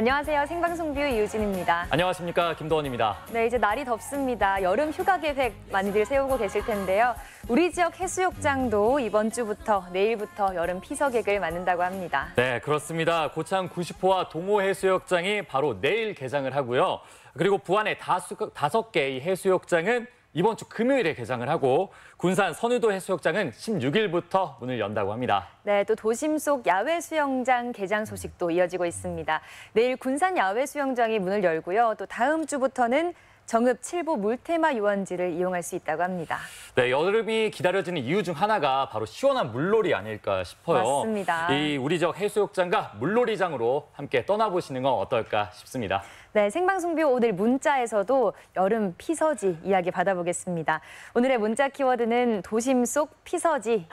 안녕하세요. 생방송 뷰 이유진입니다. 안녕하십니까. 김도원입니다. 네, 이제 날이 덥습니다. 여름 휴가 계획 많이들 세우고 계실 텐데요. 우리 지역 해수욕장도 이번 주부터 내일부터 여름 피서객을 맞는다고 합니다. 네, 그렇습니다. 고창 90호와 동호 해수욕장이 바로 내일 개장을 하고요. 그리고 부안의 5개의 해수욕장은 이번 주 금요일에 개장을 하고 군산 선유도 해수욕장은 16일부터 문을 연다고 합니다. 네, 또 도심 속 야외 수영장 개장 소식도 이어지고 있습니다. 내일 군산 야외 수영장이 문을 열고요. 또 다음 주부터는 정읍 7보 물테마 유원지를 이용할 수 있다고 합니다. 네, 여름이 기다려지는 이유 중 하나가 바로 시원한 물놀이 아닐까 싶어요. 맞습니다. 이 우리 지역 해수욕장과 물놀이장으로 함께 떠나보시는 건 어떨까 싶습니다. 네, 생방송뷰 오늘 문자에서도 여름 피서지 이야기 받아보겠습니다. 오늘의 문자 키워드는 도심 속 피서지.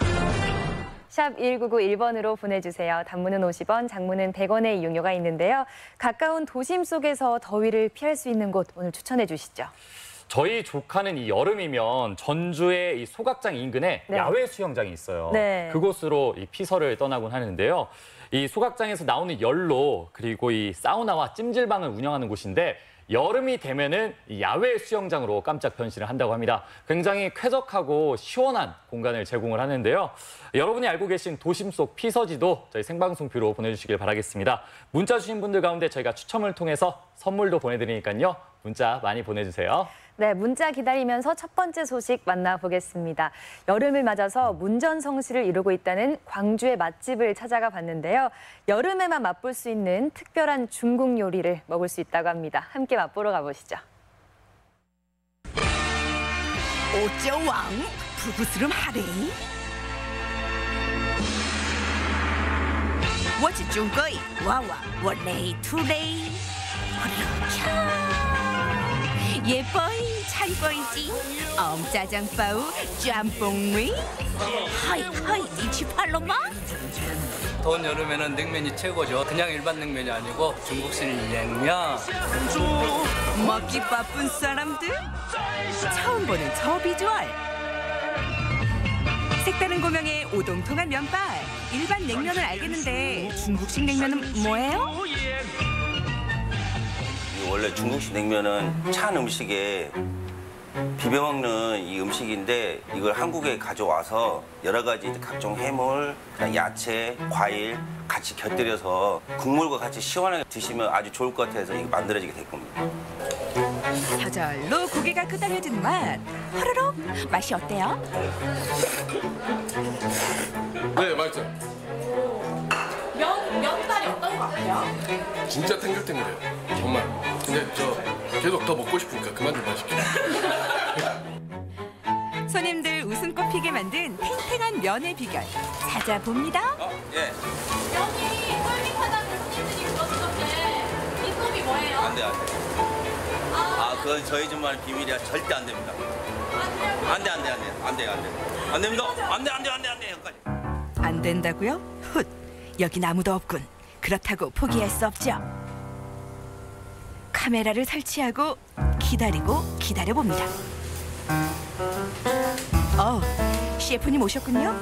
샵 1991번으로 보내주세요. 단문은 50원, 장문은 100원의 이용료가 있는데요. 가까운 도심 속에서 더위를 피할 수 있는 곳 오늘 추천해 주시죠. 저희 조카는 이 여름이면 전주의 이 소각장 인근에 네. 야외 수영장이 있어요. 네. 그곳으로 이 피서를 떠나곤 하는데요. 이 소각장에서 나오는 열로 그리고 이 사우나와 찜질방을 운영하는 곳인데 여름이 되면은 이 야외 수영장으로 깜짝 변신을 한다고 합니다. 굉장히 쾌적하고 시원한 공간을 제공을 하는데요. 여러분이 알고 계신 도심 속 피서지도 저희 생방송뷰로 보내주시길 바라겠습니다. 문자 주신 분들 가운데 저희가 추첨을 통해서 선물도 보내드리니까요. 문자 많이 보내주세요. 네, 문자 기다리면서 첫 번째 소식 만나보겠습니다. 여름을 맞아서 문전성시를 이루고 있다는 광주의 맛집을 찾아가 봤는데요. 여름에만 맛볼 수 있는 특별한 중국 요리를 먹을 수 있다고 합니다. 함께 맛보러 가보시죠. 我叫王 부부스름 하래 我是中国娃娃我累土累 예뻐이 찬거이지 짜장파우 짬뽕이 하이 하이 이치팔로마 더운 여름에는 냉면이 최고죠. 그냥 일반 냉면이 아니고 중국식 냉면. 먹기 바쁜 사람들 처음 보는 저 비주얼 색다른 고명의 오동통한 면발 일반 냉면을 알겠는데 중국식 냉면은 뭐예요? 원래 중국식 냉면은 찬 음식에 비벼 먹는 이 음식인데 이걸 한국에 가져와서 여러 가지 각종 해물, 야채, 과일 같이 곁들여서 국물과 같이 시원하게 드시면 아주 좋을 것 같아서 이거 만들어지게 될 겁니다. 저절로 고개가 끄덕여지는 맛 허르륵 맛이 어때요? 네, 맛있어요. 면발이 어떤 것 같아요? 진짜 탱글탱글해요. 정말. 근데 저 계속 더 먹고 싶으니까 그만 좀 마실게요. 손님들 웃음꽃 피게 만든 탱탱한 면의 비결 찾아봅니다. 예. 면이 쫄깃하다고 손님들이 그러시던데 이 컵이 뭐예요? 안 돼, 안 돼. 그건 저희 집만의 비밀이야. 절대 안 됩니다. 안 돼, 안 돼, 안 돼. 안 돼, 안 돼. 안 됩니다. 안 돼, 안 돼, 안 돼, 안 돼. 여기까지. 안 된다고요? 훗, 여긴 아무도 없군. 그렇다고 포기할 수 없죠. 카메라를 설치하고 기다리고 기다려봅니다. 셰프님 오셨군요.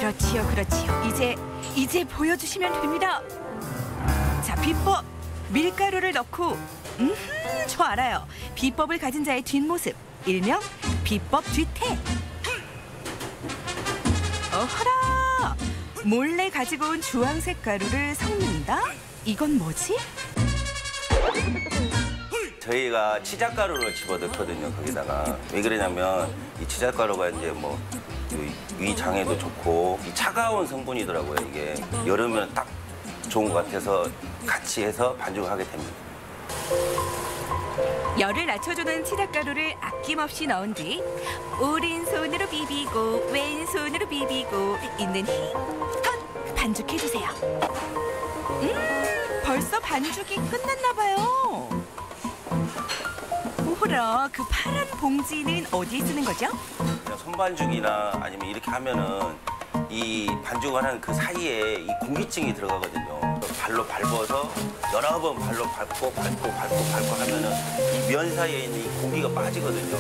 그렇지요, 그렇지요. 이제 보여주시면 됩니다. 자, 비법. 밀가루를 넣고 저 알아요. 비법을 가진 자의 뒷모습. 일명 비법 뒤태. 어허라! 몰래 가지고 온 주황색 가루를 섞는다? 이건 뭐지? 저희가 치작가루를 집어넣거든요, 거기다가. 왜 그러냐면 이 치작가루가 이제 뭐 위장에도 좋고 이 차가운 성분이더라고요, 이게. 여름에는 딱 좋은 것 같아서 같이 해서 반죽을 하게 됩니다. 열을 낮춰주는 치닭가루를 아낌없이 넣은 뒤 오른손으로 비비고 왼손으로 비비고 있는 힘껏 반죽해주세요. 벌써 반죽이 끝났나 봐요. 오호라, 그 파란 봉지는 어디에 쓰는 거죠? 손반죽이나 아니면 이렇게 하면은 이 반죽을 하는 그 사이에 이 공기증이 들어가거든요. 발로 밟아서 여러 번 발로 밟고 하면은 이 면 사이에 있는 이 공기가 빠지거든요.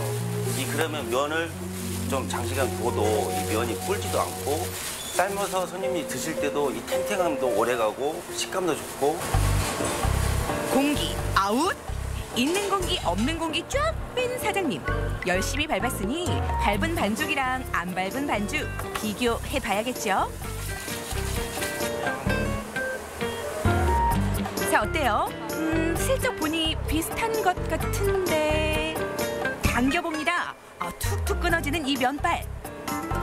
그러면 면을 좀 장시간 둬도 이 면이 불지도 않고 삶아서 손님이 드실 때도 이 탱탱함도 오래가고 식감도 좋고. 공기 아웃! 있는 공기 없는 공기 쫙 뺀 사장님. 열심히 밟았으니 밟은 반죽이랑 안 밟은 반죽 비교해봐야겠죠? 자, 어때요? 슬쩍 보니 비슷한 것 같은데 당겨봅니다. 툭툭 끊어지는 이 면발.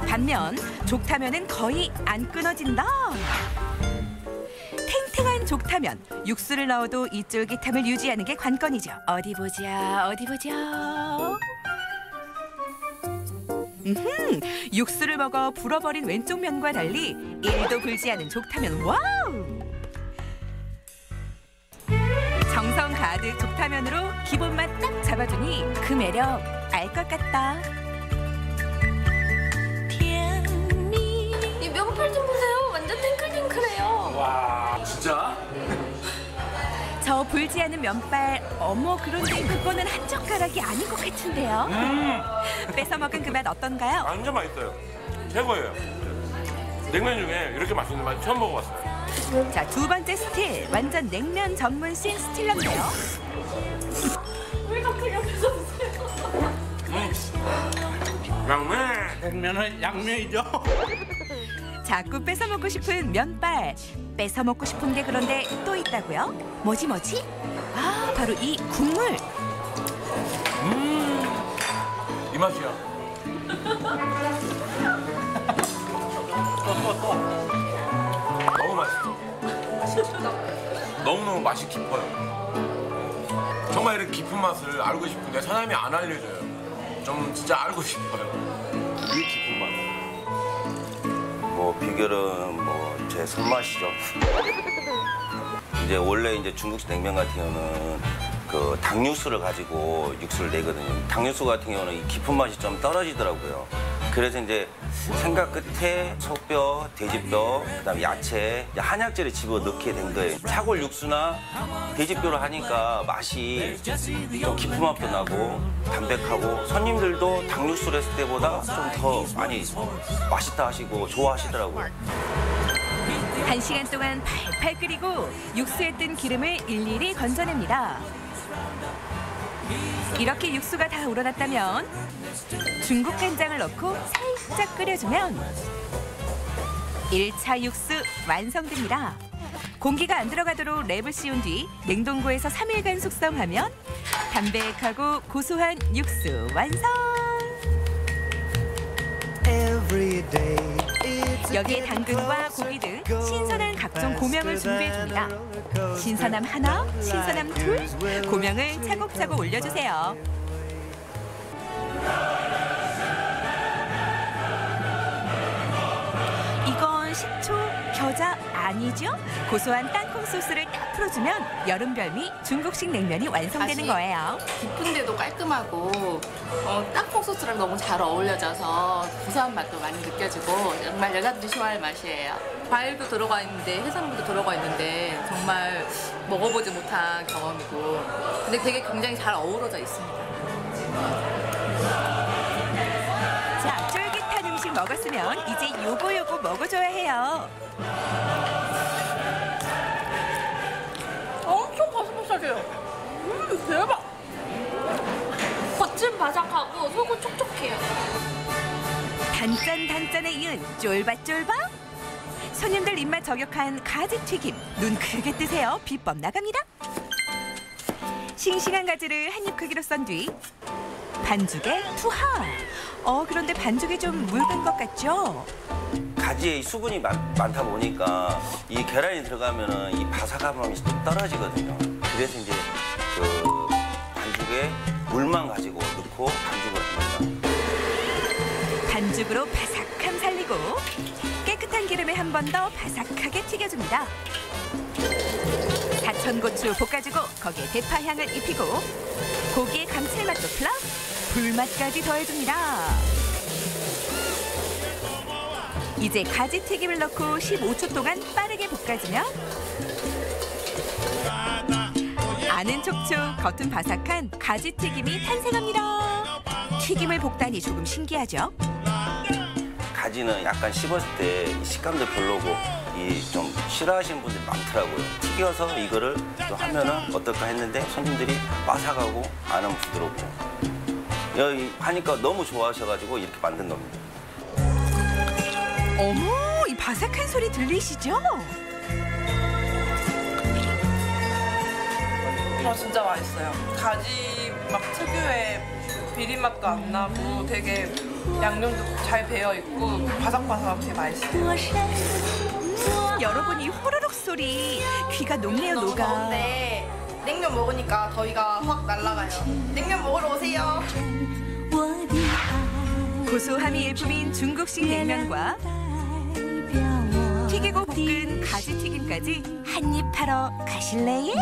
반면 족타면은 거의 안 끊어진다. 탱탱한 족타면 육수를 넣어도 이 쫄깃함을 유지하는 게 관건이죠. 어디 보자. 육수를 먹어 불어버린 왼쪽 면과 달리 1도 불지 않은 족타면. 와우! 정성 가득 족타면으로 기본 맛 딱 잡아주니 그 매력 알 것 같다. 이 면발 좀 보세요. 완전 탱글탱글해요. 와, 진짜? 저 불지 않은 면발, 어머 그런데 그거는 한 젓가락이 아닌 것 같은데요. 뺏어 먹은 그 맛 어떤가요? 완전 맛있어요. 최고예요. 냉면 중에 이렇게 맛있는 맛 처음 먹어봤어요. 자, 두 번째 스틸, 완전 냉면 전문신 스틸러인데요. 왜 이렇게 옆에서 드세요? 양면. 냉면은 양면이죠. 자꾸 뺏어 먹고 싶은 면발. 뺏어 먹고 싶은 게 그런데 또 있다고요? 뭐지? 아, 바로 이 국물. 이 맛이야. 너무 맛있어. 너무너무 맛이 깊어요. 정말 이렇게 깊은 맛을 알고 싶은데 사장님이 안 알려줘요. 좀 진짜 알고 싶어요. 이 깊은 맛. 뭐 비결은 뭐 제 손맛이죠. 이제 원래 이제 중국식 냉면 같은 경우는 그 닭육수를 가지고 육수를 내거든요. 닭육수 같은 경우는 이 깊은 맛이 좀 떨어지더라고요. 그래서 이제 생각 끝에 소뼈, 돼지뼈, 그다음 야채, 한약재를 집어 넣게 된 거예요. 차골 육수나 돼지뼈를 하니까 맛이 좀 깊은 맛도 나고 담백하고 손님들도 닭육수를 했을 때보다 좀 더 많이 맛있다 하시고 좋아하시더라고요. 1시간 동안 팔팔 끓이고 육수에 뜬 기름을 일일이 건져냅니다. 이렇게 육수가 다 우러났다면 중국 간장을 넣고 살짝 끓여주면 1차 육수 완성됩니다. 공기가 안 들어가도록 랩을 씌운 뒤 냉동고에서 3일간 숙성하면 담백하고 고소한 육수 완성! 여기에 당근과 고기 등 신선한 각종 고명을 준비해줍니다. 신선함 하나, 신선함 둘, 고명을 차곡차곡 올려주세요. 이건 식초, 겨자 아니죠? 고소한 땅콩 소스를 딱 풀어주면 여름 별미 중국식 냉면이 완성되는 거예요. 깊은데도 깔끔하고 땅콩 소스랑 너무 잘 어울려져서 고소한 맛도 많이 느껴지고 정말 여자들이 좋아할 맛이에요. 과일도 들어가 있는데 해산물도 들어가 있는데 정말 먹어보지 못한 경험이고 근데 되게 굉장히 잘 어우러져 있습니다. 자, 쫄깃한 음식 먹었으면 이제 요거 먹어줘야 해요. 엄청 바삭바삭해요. 대박. 겉은 바삭하고 속은 촉촉해요. 단짠단짠에 이은 쫄밭쫄밭. 손님들 입맛 저격한 가지 튀김. 눈 크게 뜨세요. 비법 나갑니다. 싱싱한 가지를 한 입 크기로 썬 뒤 반죽에 투하. 그런데 반죽이 좀 묽은 것 같죠? 가지에 수분이 많다 보니까 이 계란이 들어가면은 이 바삭함이 좀 떨어지거든요. 그래서 이제 그 반죽에 물만 가지고 넣고 반죽을 합니다. 반죽으로 바삭함 살리고 깨끗한 기름에 한 번 더 바삭하게 튀겨줍니다. 사천고추 볶아주고 거기에 대파향을 입히고 고기의 감칠맛도 플러스 불맛까지 더해줍니다. 이제 가지 튀김을 넣고 15초 동안 빠르게 볶아주면 안은 촉촉, 겉은 바삭한 가지 튀김이 탄생합니다. 튀김을 볶다니 조금 신기하죠? 가지는 약간 씹었을 때 이 식감도 별로고 이 좀 싫어하시는 분들이 많더라고요. 튀겨서 이거를 좀 하면은 어떨까 했는데 손님들이 바삭하고 안은 부드럽고 여기 하니까 너무 좋아하셔가지고 이렇게 만든 겁니다. 어머, 이 바삭한 소리 들리시죠? 진짜 맛있어요. 가지 막 특유의 비린맛도 안 나고 되게 양념도 잘 배어 있고 바삭바삭하고 되게 맛있어요. 여러분 이 호로록 소리 귀가 녹네요 너무 녹아. 더운데 냉면 먹으니까 더위가 확 날아가요. 냉면 먹으러 오세요. 고소함이 일품인 중국식 냉면과 튀기고 볶은 가지 튀김까지 한입 하러 가실래요?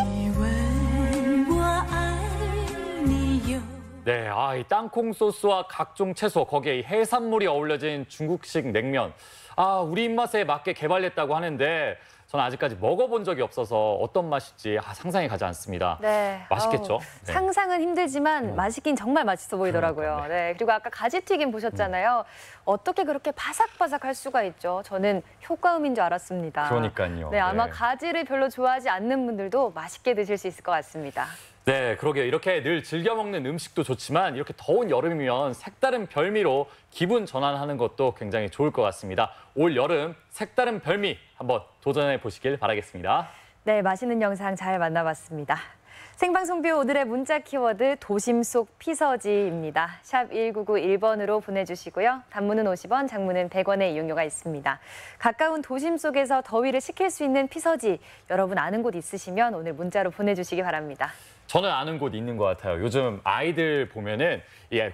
네, 이 땅콩 소스와 각종 채소, 거기에 이 해산물이 어울려진 중국식 냉면. 우리 입맛에 맞게 개발했다고 하는데 저는 아직까지 먹어본 적이 없어서 어떤 맛일지 상상이 가지 않습니다. 네. 맛있겠죠? 네. 상상은 힘들지만 맛있긴 정말 맛있어 보이더라고요. 네. 그리고 아까 가지튀김 보셨잖아요. 어떻게 그렇게 바삭바삭할 수가 있죠? 저는 효과음인 줄 알았습니다. 그러니까요. 네, 아마 네. 가지를 별로 좋아하지 않는 분들도 맛있게 드실 수 있을 것 같습니다. 네, 그러게요. 이렇게 늘 즐겨 먹는 음식도 좋지만 이렇게 더운 여름이면 색다른 별미로 기분 전환하는 것도 굉장히 좋을 것 같습니다. 올 여름 색다른 별미 한번 도전해 보시길 바라겠습니다. 네, 맛있는 영상 잘 만나봤습니다. 생방송뷰 오늘의 문자 키워드 도심 속 피서지입니다. 샵 1991번으로 보내주시고요. 단문은 50원, 장문은 100원의 이용료가 있습니다. 가까운 도심 속에서 더위를 식힐 수 있는 피서지, 여러분 아는 곳 있으시면 오늘 문자로 보내주시기 바랍니다. 저는 아는 곳 있는 것 같아요. 요즘 아이들 보면은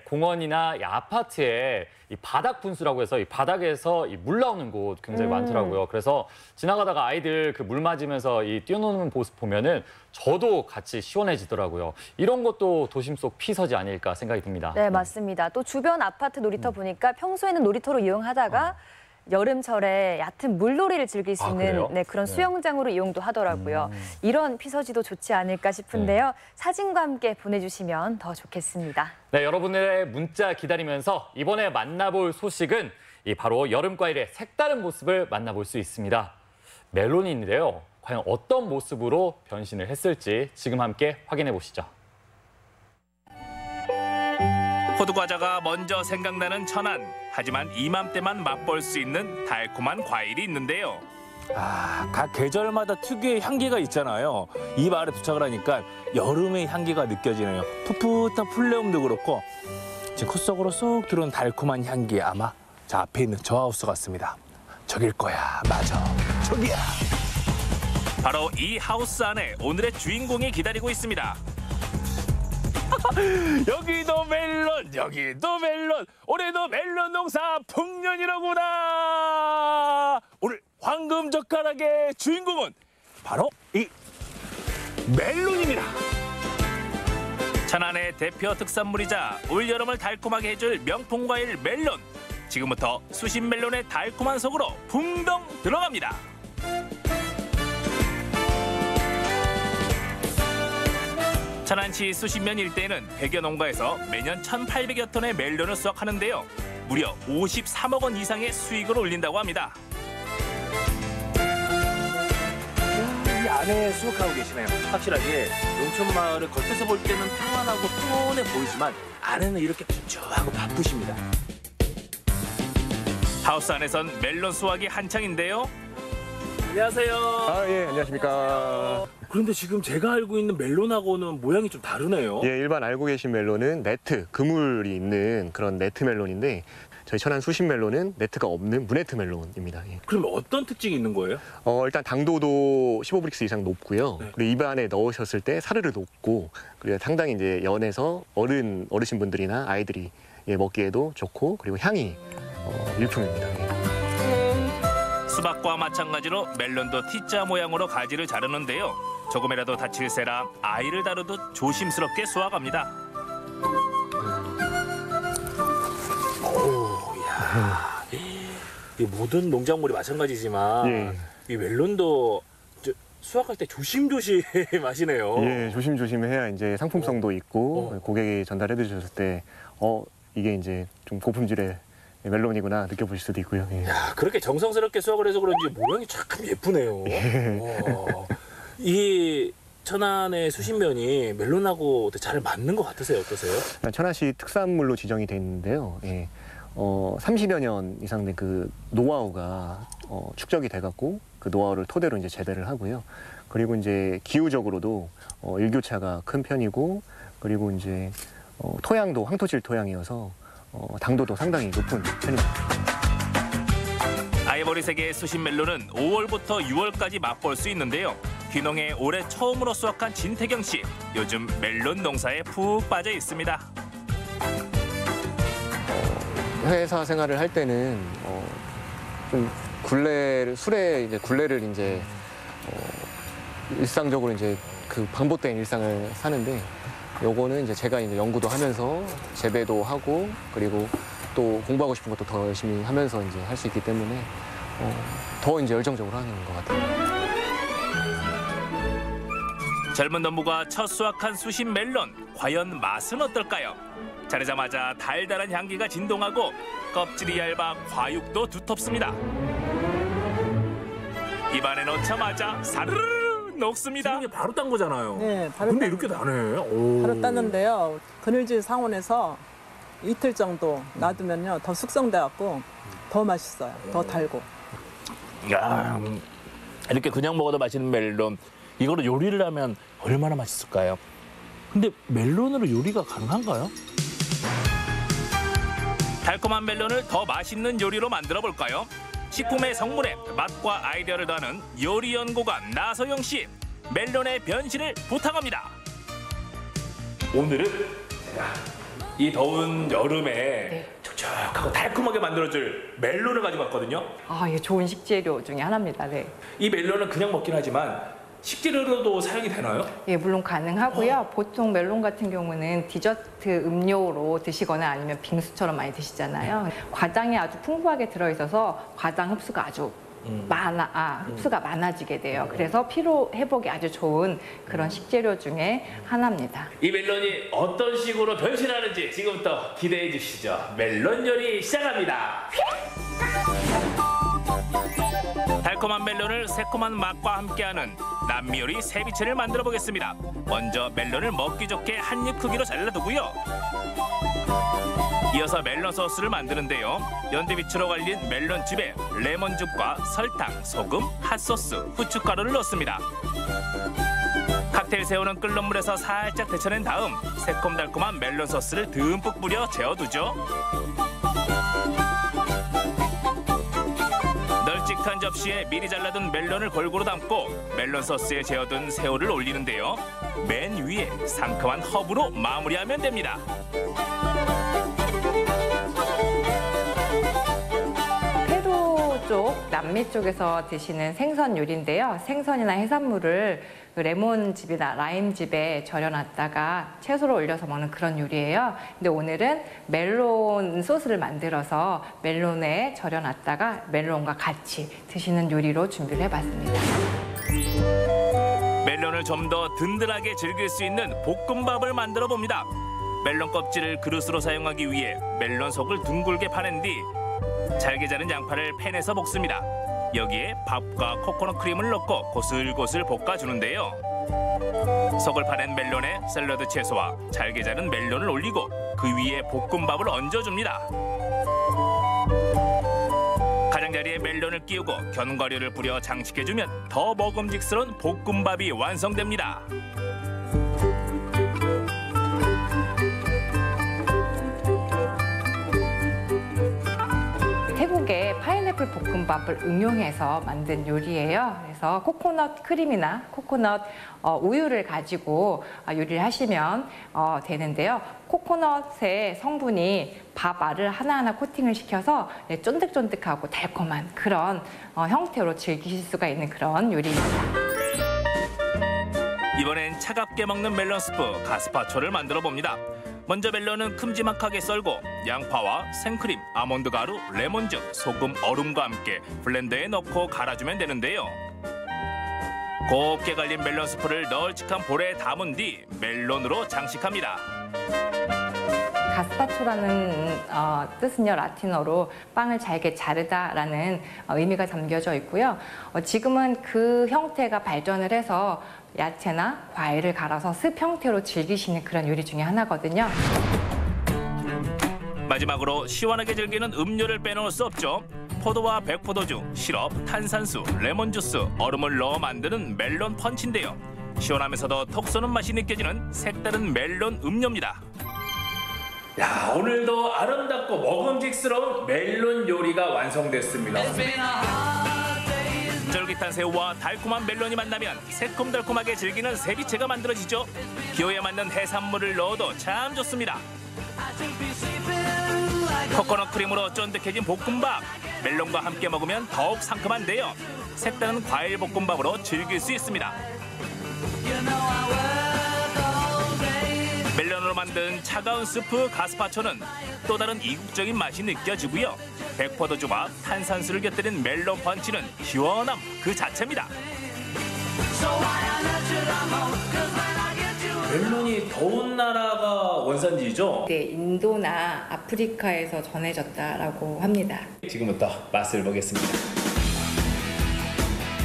공원이나 아파트에 이 바닥 분수라고 해서 이 바닥에서 물 나오는 곳 굉장히 많더라고요. 그래서 지나가다가 아이들 그 물 맞으면서 뛰어노는 모습 보면은 저도 같이 시원해지더라고요. 이런 것도 도심 속 피서지 아닐까 생각이 듭니다. 네, 맞습니다. 또 주변 아파트 놀이터 보니까 평소에는 놀이터로 이용하다가 여름철에 얕은 물놀이를 즐길 수 있는 그런 수영장으로 이용도 하더라고요. 이런 피서지도 좋지 않을까 싶은데요. 사진과 함께 보내주시면 더 좋겠습니다. 네, 여러분의 문자 기다리면서 이번에 만나볼 소식은 바로 여름 과일의 색다른 모습을 만나볼 수 있습니다. 멜론이 있는데요. 과연 어떤 모습으로 변신을 했을지 지금 함께 확인해 보시죠. 호두과자가 먼저 생각나는 천안. 하지만 이맘때만 맛볼 수 있는 달콤한 과일이 있는데요. 각 계절마다 특유의 향기가 있잖아요. 이 마을에 도착을 하니까 여름의 향기가 느껴지네요. 풋풋한 풀네음도 그렇고 지금 콧속으로 쏙 들어온 달콤한 향기 아마 저 앞에 있는 저 하우스 같습니다. 저길 거야. 맞아. 저기야. 바로 이 하우스 안에 오늘의 주인공이 기다리고 있습니다. 여기도 멜론, 여기도 멜론. 올해도 멜론 농사 풍년이로구나. 오늘 황금 젓가락의 주인공은 바로 이 멜론입니다. 천안의 대표 특산물이자 올여름을 달콤하게 해줄 명품 과일 멜론. 지금부터 수십 멜론의 달콤한 속으로 풍덩 들어갑니다. 천안시 수십면 일대에는 100여 농가에서 매년 1,800여 톤의 멜론을 수확하는데요. 무려 53억 원 이상의 수익을 올린다고 합니다. 이 안에 수확하고 계시네요. 확실하게 농촌 마을을 겉에서 볼 때는 평안하고 평온해 보이지만 안에는 이렇게 분주하고 바쁘십니다. 하우스 안에선 멜론 수확이 한창인데요. 안녕하세요. 예, 안녕하십니까. 그런데 지금 제가 알고 있는 멜론하고는 모양이 좀 다르네요. 예, 일반 알고 계신 멜론은 네트, 그물이 있는 그런 네트 멜론인데 저희 천안 수십 멜론은 네트가 없는 무네트 멜론입니다. 예. 그럼 어떤 특징이 있는 거예요? 일단 당도도 15브릭스 이상 높고요. 네. 그리고 입안에 넣으셨을 때 사르르 녹고 그리고 상당히 이제 연해서 어르신분들이나 아이들이 먹기에도 좋고 그리고 향이 일품입니다. 예. 수박과 마찬가지로 멜론도 T자 모양으로 가지를 자르는데요. 조금이라도 다칠세라 아이를 다루듯 조심스럽게 수확합니다. 이 모든 농작물이 마찬가지지만 이 멜론도 수확할 때 조심조심 하시네요. 예, 조심조심 해야 이제 상품성도 있고 고객이 전달해 드셨을 때 이게 이제 좀 고품질의 멜론이구나 느껴보실 수도 있고요. 예. 야, 그렇게 정성스럽게 수확을 해서 그런지 모양이 참 예쁘네요. 이 천안의 수신면이 멜론하고 잘 맞는 것 같으세요? 어떠세요? 천안시 특산물로 지정이 돼 있는데요. 예. 30여 년 이상 된 그 노하우가 축적이 돼갖고 그 노하우를 토대로 이제 재배를 하고요. 그리고 이제 기후적으로도 일교차가 큰 편이고, 그리고 이제 토양도 황토질 토양이어서 당도도 상당히 높은 편입니다. 아이보리색의 수신 멜론은 5월부터 6월까지 맛볼 수 있는데요. 귀농에 올해 처음으로 수확한 진태경 씨, 요즘 멜론 농사에 푹 빠져 있습니다. 회사 생활을 할 때는 좀 술에 이제 굴레를 이제 일상적으로 이제 그 반복된 일상을 사는데, 요거는 이제 제가 이제 연구도 하면서 재배도 하고, 그리고 또 공부하고 싶은 것도 더 열심히 하면서 이제 할 수 있기 때문에 더 이제 열정적으로 하는 것 같아요. 젊은 농부가 첫 수확한 수신 멜론, 과연 맛은 어떨까요? 자르자마자 달달한 향기가 진동하고 껍질이 얇아 과육도 두텁습니다. 입안에 넣자마자 사르르 녹습니다. 이게 바로 딴 거잖아요. 네, 바로 근데 이렇게 나네. 오. 바로 땄는데요. 그늘질 상온에서 이틀 정도 놔두면요 더 숙성돼갖고 더 맛있어요. 더 달고. 야, 이렇게 그냥 먹어도 맛있는 멜론. 이거로 요리를 하면 얼마나 맛있을까요? 근데 멜론으로 요리가 가능한가요? 달콤한 멜론을 더 맛있는 요리로 만들어 볼까요? 식품의 성분에 맛과 아이디어를 더하는 요리 연구가 나서영 씨, 멜론의 변신을 부탁합니다. 오늘은 제가 이 더운 여름에 촉촉하고 달콤하게 만들어줄 멜론을 가지고 왔거든요. 아, 이게 좋은 식재료 중에 하나입니다. 네. 이 멜론은 그냥 먹긴 하지만 식재료로도 사용이 되나요? 예, 물론 가능하고요. 보통 멜론 같은 경우는 디저트 음료로 드시거나 아니면 빙수처럼 많이 드시잖아요. 과장이 아주 풍부하게 들어있어서 과장 흡수가 아주 흡수가 많아지게 돼요. 그래서 피로 회복에 아주 좋은 그런 식재료 중에 하나입니다. 이 멜론이 어떤 식으로 변신하는지 지금부터 기대해 주시죠. 멜론 요리 시작합니다. 달콤한 멜론을 새콤한 맛과 함께하는 남미 요리 세비체를 만들어 보겠습니다. 먼저 멜론을 먹기 좋게 한 입 크기로 잘라두고요. 이어서 멜론 소스를 만드는데요. 연두빛으로 갈린 멜론즙에 레몬즙과 설탕, 소금, 핫소스, 후춧가루를 넣습니다. 칵테일 새우는 끓는 물에서 살짝 데쳐낸 다음 새콤달콤한 멜론 소스를 듬뿍 뿌려 재워두죠. 널찍한 접시에 미리 잘라둔 멜론을 골고루 담고 멜론 소스에 재워둔 새우를 올리는데요. 맨 위에 상큼한 허브로 마무리하면 됩니다. 페루 쪽, 남미 쪽에서 드시는 생선 요리인데요. 생선이나 해산물을 레몬즙이나 라임즙에 절여놨다가 채소를 올려서 먹는 그런 요리예요. 근데 오늘은 멜론 소스를 만들어서 멜론에 절여놨다가 멜론과 같이 드시는 요리로 준비를 해봤습니다. 멜론을 좀 더 든든하게 즐길 수 있는 볶음밥을 만들어 봅니다. 멜론 껍질을 그릇으로 사용하기 위해 멜론 속을 둥글게 파낸 뒤 잘게 자른 양파를 팬에서 볶습니다. 여기에 밥과 코코넛 크림을 넣고 고슬고슬 볶아주는데요. 속을 파낸 멜론에 샐러드 채소와 잘게 자른 멜론을 올리고 그 위에 볶음밥을 얹어줍니다. 가장자리에 멜론을 끼우고 견과류를 뿌려 장식해주면 더 먹음직스러운 볶음밥이 완성됩니다. 태국의 파인애플 볶음밥을 응용해서 만든 요리예요. 그래서 코코넛 크림이나 코코넛 우유를 가지고 요리를 하시면 되는데요. 코코넛의 성분이 밥 알을 하나하나 코팅을 시켜서 쫀득쫀득하고 달콤한 그런 형태로 즐기실 수가 있는 그런 요리입니다. 이번엔 차갑게 먹는 멜론 스프 가스파초를 만들어 봅니다. 먼저 멜론은 큼지막하게 썰고 양파와 생크림, 아몬드 가루, 레몬즙, 소금, 얼음과 함께 블렌더에 넣고 갈아주면 되는데요. 곱게 갈린 멜론 스프를 널찍한 볼에 담은 뒤 멜론으로 장식합니다. 가스파초라는 뜻은요 라틴어로 빵을 잘게 자르다라는 의미가 담겨져 있고요. 지금은 그 형태가 발전을 해서 야채나 과일을 갈아서 습 형태로 즐기시는 그런 요리 중에 하나거든요. 마지막으로 시원하게 즐기는 음료를 빼놓을 수 없죠. 포도와 백포도주, 시럽, 탄산수, 레몬주스, 얼음을 넣어 만드는 멜론 펀치인데요. 시원하면서도 톡 쏘는 맛이 느껴지는 색다른 멜론 음료입니다. 야, 오늘도 아름답고 먹음직스러운 멜론 요리가 완성됐습니다. 쫄깃한 새우와 달콤한 멜론이 만나면 새콤달콤하게 즐기는 세비체가 만들어지죠. 기호에 맞는 해산물을 넣어도 참 좋습니다. 코코넛 크림으로 쫀득해진 볶음밥. 멜론과 함께 먹으면 더욱 상큼한데요. 색다른 과일 볶음밥으로 즐길 수 있습니다. 멜론으로 만든 차가운 스프 가스파초는 또 다른 이국적인 맛이 느껴지고요. 백포도주와 탄산수를 곁들인 멜론 펀치는 시원함 그 자체입니다. 멜론이 더운 나라가 원산지죠? 네, 인도나 아프리카에서 전해졌다라고 합니다. 지금부터 맛을 보겠습니다.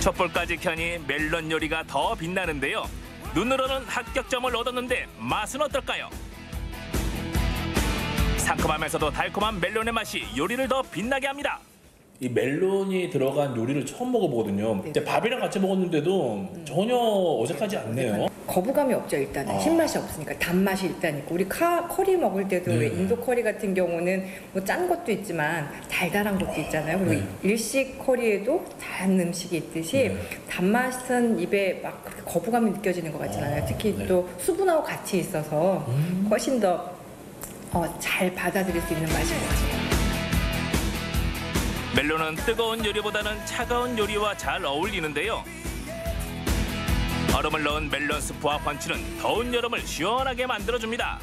촛불까지 켜니 멜론 요리가 더 빛나는데요. 눈으로는 합격점을 얻었는데 맛은 어떨까요? 상큼하면서도 달콤한 멜론의 맛이 요리를 더 빛나게 합니다. 이 멜론이 들어간 요리를 처음 먹어보거든요. 근데 밥이랑 같이 먹었는데도 전혀 어색하지 않네요. 거부감이 없죠. 일단은 신맛이 없으니까 단맛이 일단 있고 우리 커리 먹을 때도 왜 인도 커리 같은 경우는 뭐 짠 것도 있지만 달달한 것도 있잖아요. 그리고 일식 커리에도 다른 음식이 있듯이 단맛은 입에 막 그렇게 거부감이 느껴지는 것 같진 않아요. 특히 또 수분하고 같이 있어서 훨씬 더 잘 받아들일 수 있는 맛인 것 같아요. 멜론은 뜨거운 요리보다는 차가운 요리와 잘 어울리는데요. 얼음을 넣은 멜론 스프와 펀치는 더운 여름을 시원하게 만들어줍니다.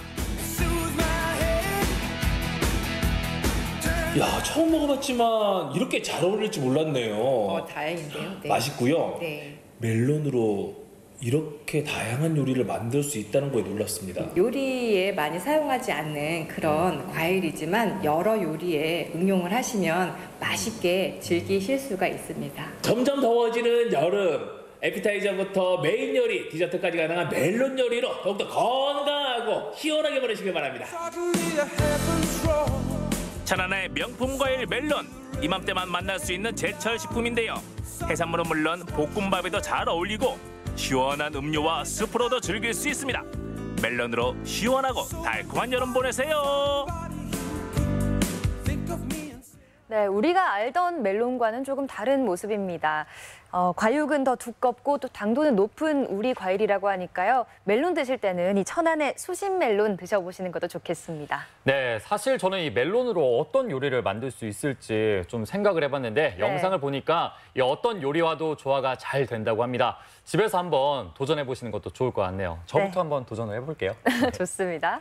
야, 처음 먹어봤지만 이렇게 잘 어울릴지 몰랐네요. 다행인데요. 네. 맛있고요. 네. 멜론으로 이렇게 다양한 요리를 만들 수 있다는 거에 놀랐습니다. 요리에 많이 사용하지 않는 그런 과일이지만 여러 요리에 응용을 하시면 맛있게 즐기실 수가 있습니다. 점점 더워지는 여름. 에피타이저부터 메인 요리, 디저트까지 가능한 멜론 요리로 더욱더 건강하고 시원하게 보내시길 바랍니다. 천안의 명품 과일 멜론. 이맘때만 만날 수 있는 제철 식품인데요. 해산물은 물론 볶음밥에도 잘 어울리고 시원한 음료와 스프로도 즐길 수 있습니다. 멜론으로 시원하고 달콤한 여름 보내세요. 네, 우리가 알던 멜론과는 조금 다른 모습입니다. 과육은 더 두껍고 또 당도는 높은 우리 과일이라고 하니까요. 멜론 드실 때는 이 천안의 수심 멜론 드셔보시는 것도 좋겠습니다. 네, 사실 저는 이 멜론으로 어떤 요리를 만들 수 있을지 좀 생각을 해봤는데 영상을 보니까 이 어떤 요리와도 조화가 잘 된다고 합니다. 집에서 한번 도전해보시는 것도 좋을 것 같네요. 저부터 한번 도전을 해볼게요. 좋습니다.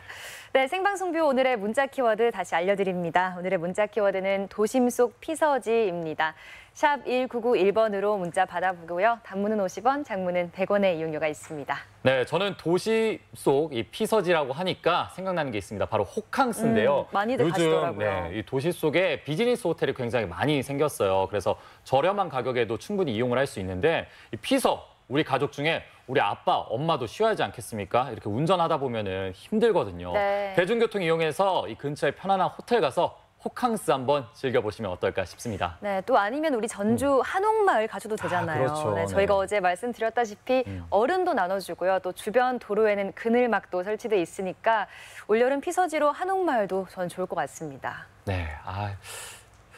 네, 생방송뷰 오늘의 문자 키워드 다시 알려드립니다. 오늘의 문자 키워드는 도심 속 피서지입니다. 샵 1991번으로 문자 받아보고요. 단문은 50원, 장문은 100원의 이용료가 있습니다. 네, 저는 도시 속 이 피서지라고 하니까 생각나는 게 있습니다. 바로 호캉스인데요. 많이들 가시더라고요. 이 도시 속에 비즈니스 호텔이 굉장히 많이 생겼어요. 그래서 저렴한 가격에도 충분히 이용을 할 수 있는데 이 피서, 우리 가족 중에 우리 아빠, 엄마도 쉬어야지 않겠습니까? 이렇게 운전하다 보면은 힘들거든요. 네. 대중교통 이용해서 이 근처에 편안한 호텔 가서 호캉스 한번 즐겨보시면 어떨까 싶습니다. 네, 또 아니면 우리 전주 한옥마을 가셔도 되잖아요. 그렇죠. 네, 저희가 어제 말씀드렸다시피 얼음도 나눠주고요. 또 주변 도로에는 그늘막도 설치돼 있으니까 올여름 피서지로 한옥마을도 전 좋을 것 같습니다. 네,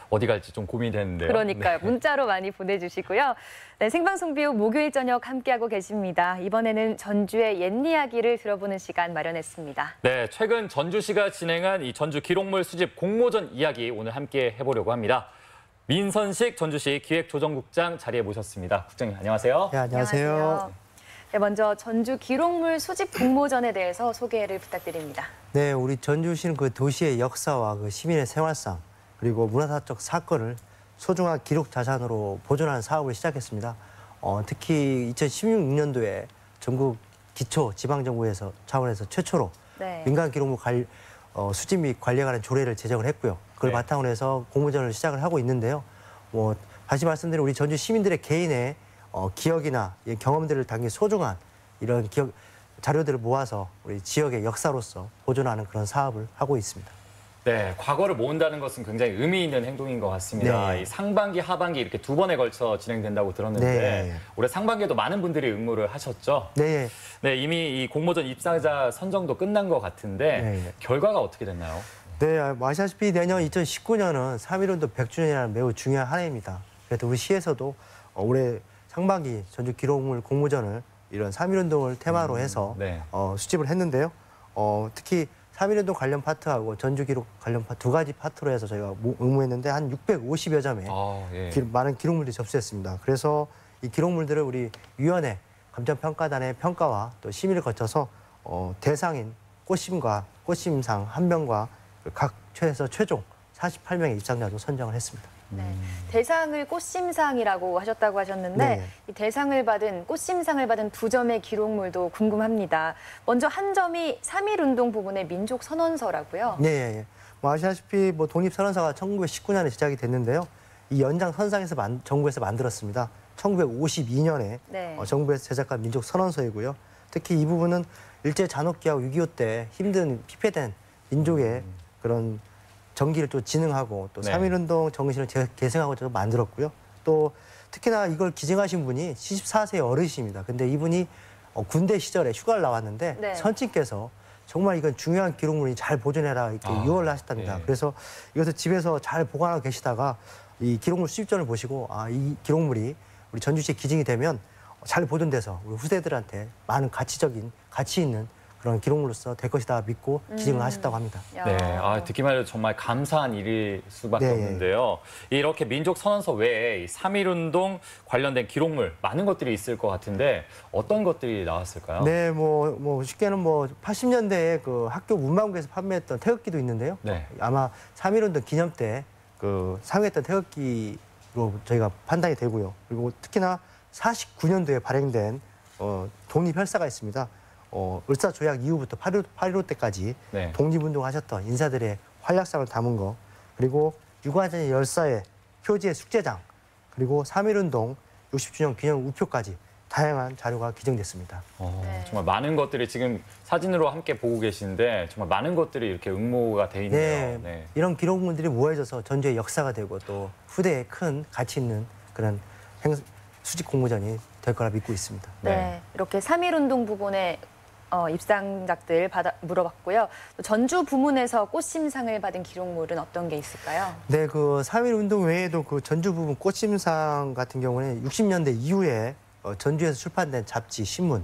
어디 갈지 좀 고민이 되는데요. 그러니까요. 네. 문자로 많이 보내주시고요. 네, 생방송뷰 목요일 저녁 함께하고 계십니다. 이번에는 전주의 옛 이야기를 들어보는 시간 마련했습니다. 네, 최근 전주시가 진행한 이 전주 기록물 수집 공모전 이야기 오늘 함께 해보려고 합니다. 민선식 전주시 기획조정국장 자리에 모셨습니다. 국장님 안녕하세요. 네, 안녕하세요. 네, 먼저 전주 기록물 수집 공모전에 대해서 소개를 부탁드립니다. 네, 우리 전주시는 그 도시의 역사와 그 시민의 생활상 그리고 문화사적 사건을 소중한 기록 자산으로 보존하는 사업을 시작했습니다. 특히 2016년도에 전국 기초 지방정부에서 차원에서 최초로 민간 기록물 수집 및 관리에 관한 조례를 제정을 했고요. 그걸 네. 바탕으로 해서 공모전을 시작을 하고 있는데요. 다시 말씀드린 우리 전주 시민들의 개인의 기억이나 경험들을 담긴 소중한 이런 기억 자료들을 모아서 우리 지역의 역사로서 보존하는 그런 사업을 하고 있습니다. 네, 과거를 모은다는 것은 굉장히 의미 있는 행동인 것 같습니다. 네. 이 상반기, 하반기 이렇게 2번에 걸쳐 진행된다고 들었는데 네. 올해 상반기에도 많은 분들이 응모를 하셨죠? 네. 네, 이미 이 공모전 입상자 선정도 끝난 것 같은데 네. 결과가 어떻게 됐나요? 네, 아시다시피 내년 2019년은 3.1운동 100주년이라는 매우 중요한 한 해입니다. 그래서 우리 시에서도 올해 상반기 전주 기록물 공모전을 이런 3.1운동을 테마로 해서 네. 수집을 했는데요. 특히 3.1운동 관련 파트하고 전주 기록 관련 파트 두 가지 파트로 해서 저희가 응모했는데 한 650여 점의 예. 많은 기록물들이 접수했습니다. 그래서 이 기록물들을 우리 위원회 감정평가단의 평가와 또 심의를 거쳐서 대상인 꽃심상 한 명과 각 최에서 최종 48명의 입상자로 선정을 했습니다. 네. 대상을 꽃심상이라고 하셨다고 하셨는데 네. 이 대상을 받은 꽃심상을 받은 2점의 기록물도 궁금합니다. 먼저 한 점이 3.1운동 부분의 민족선언서라고요. 네, 아시다시피 독립선언서가 1919년에 제작이 됐는데요. 이 연장선상에서 정부에서 만들었습니다. 1952년에 네. 정부에서 제작한 민족선언서이고요. 특히 이 부분은 일제 잔혹기하고 6.25 때 힘든 피폐된 민족의 그런 정기를 또 진흥하고 또 네. 3.1운동 정신을 계승하고 또 만들었고요. 또 특히나 이걸 기증하신 분이 74세 어르신입니다. 근데 이분이 군대 시절에 휴가를 나왔는데 네. 선친께서 정말 이건 중요한 기록물이 잘 보존해라 이렇게 유언을 하셨답니다. 예. 그래서 이것을 집에서 잘 보관하고 계시다가 이 기록물 수집전을 보시고 이 기록물이 우리 전주시에 기증이 되면 잘 보존돼서 우리 후세들한테 많은 가치 있는 그런 기록물로서 될 것이다 믿고 기증을 하셨다고 합니다. 네, 듣기만 해도 정말 감사한 일일 수밖에 네. 없는데요. 이렇게 민족선언서 외에 3.1운동 관련된 기록물 많은 것들이 있을 것 같은데 어떤 것들이 나왔을까요? 네, 쉽게는 80년대에 그 학교 문방구에서 판매했던 태극기도 있는데요. 네. 아마 3.1운동 기념 때 사용했던 태극기로 저희가 판단이 되고요. 그리고 특히나 49년도에 발행된 독립혈사가 있습니다. 을사조약 이후부터 8.15 때까지 네. 독립운동하셨던 인사들의 활약상을 담은 거, 그리고 유관전의 열사의 표지의 숙제장, 그리고 3.1운동 60주년 기념 우표까지 다양한 자료가 기증됐습니다. 정말 많은 것들이 지금 사진으로 함께 보고 계신데 정말 많은 것들이 이렇게 응모가 돼 있네요. 네. 이런 기록물들이 모여져서 전주의 역사가 되고 또 후대에 큰 가치 있는 그런 수집 공모전이 될 거라 믿고 있습니다. 네, 이렇게 3.1운동 부분의 입상작들 물어봤고요. 또 전주 부문에서 꽃심상을 받은 기록물은 어떤 게 있을까요? 네, 3.1운동 외에도 전주 부분 꽃심상 같은 경우는 60년대 이후에 전주에서 출판된 잡지, 신문,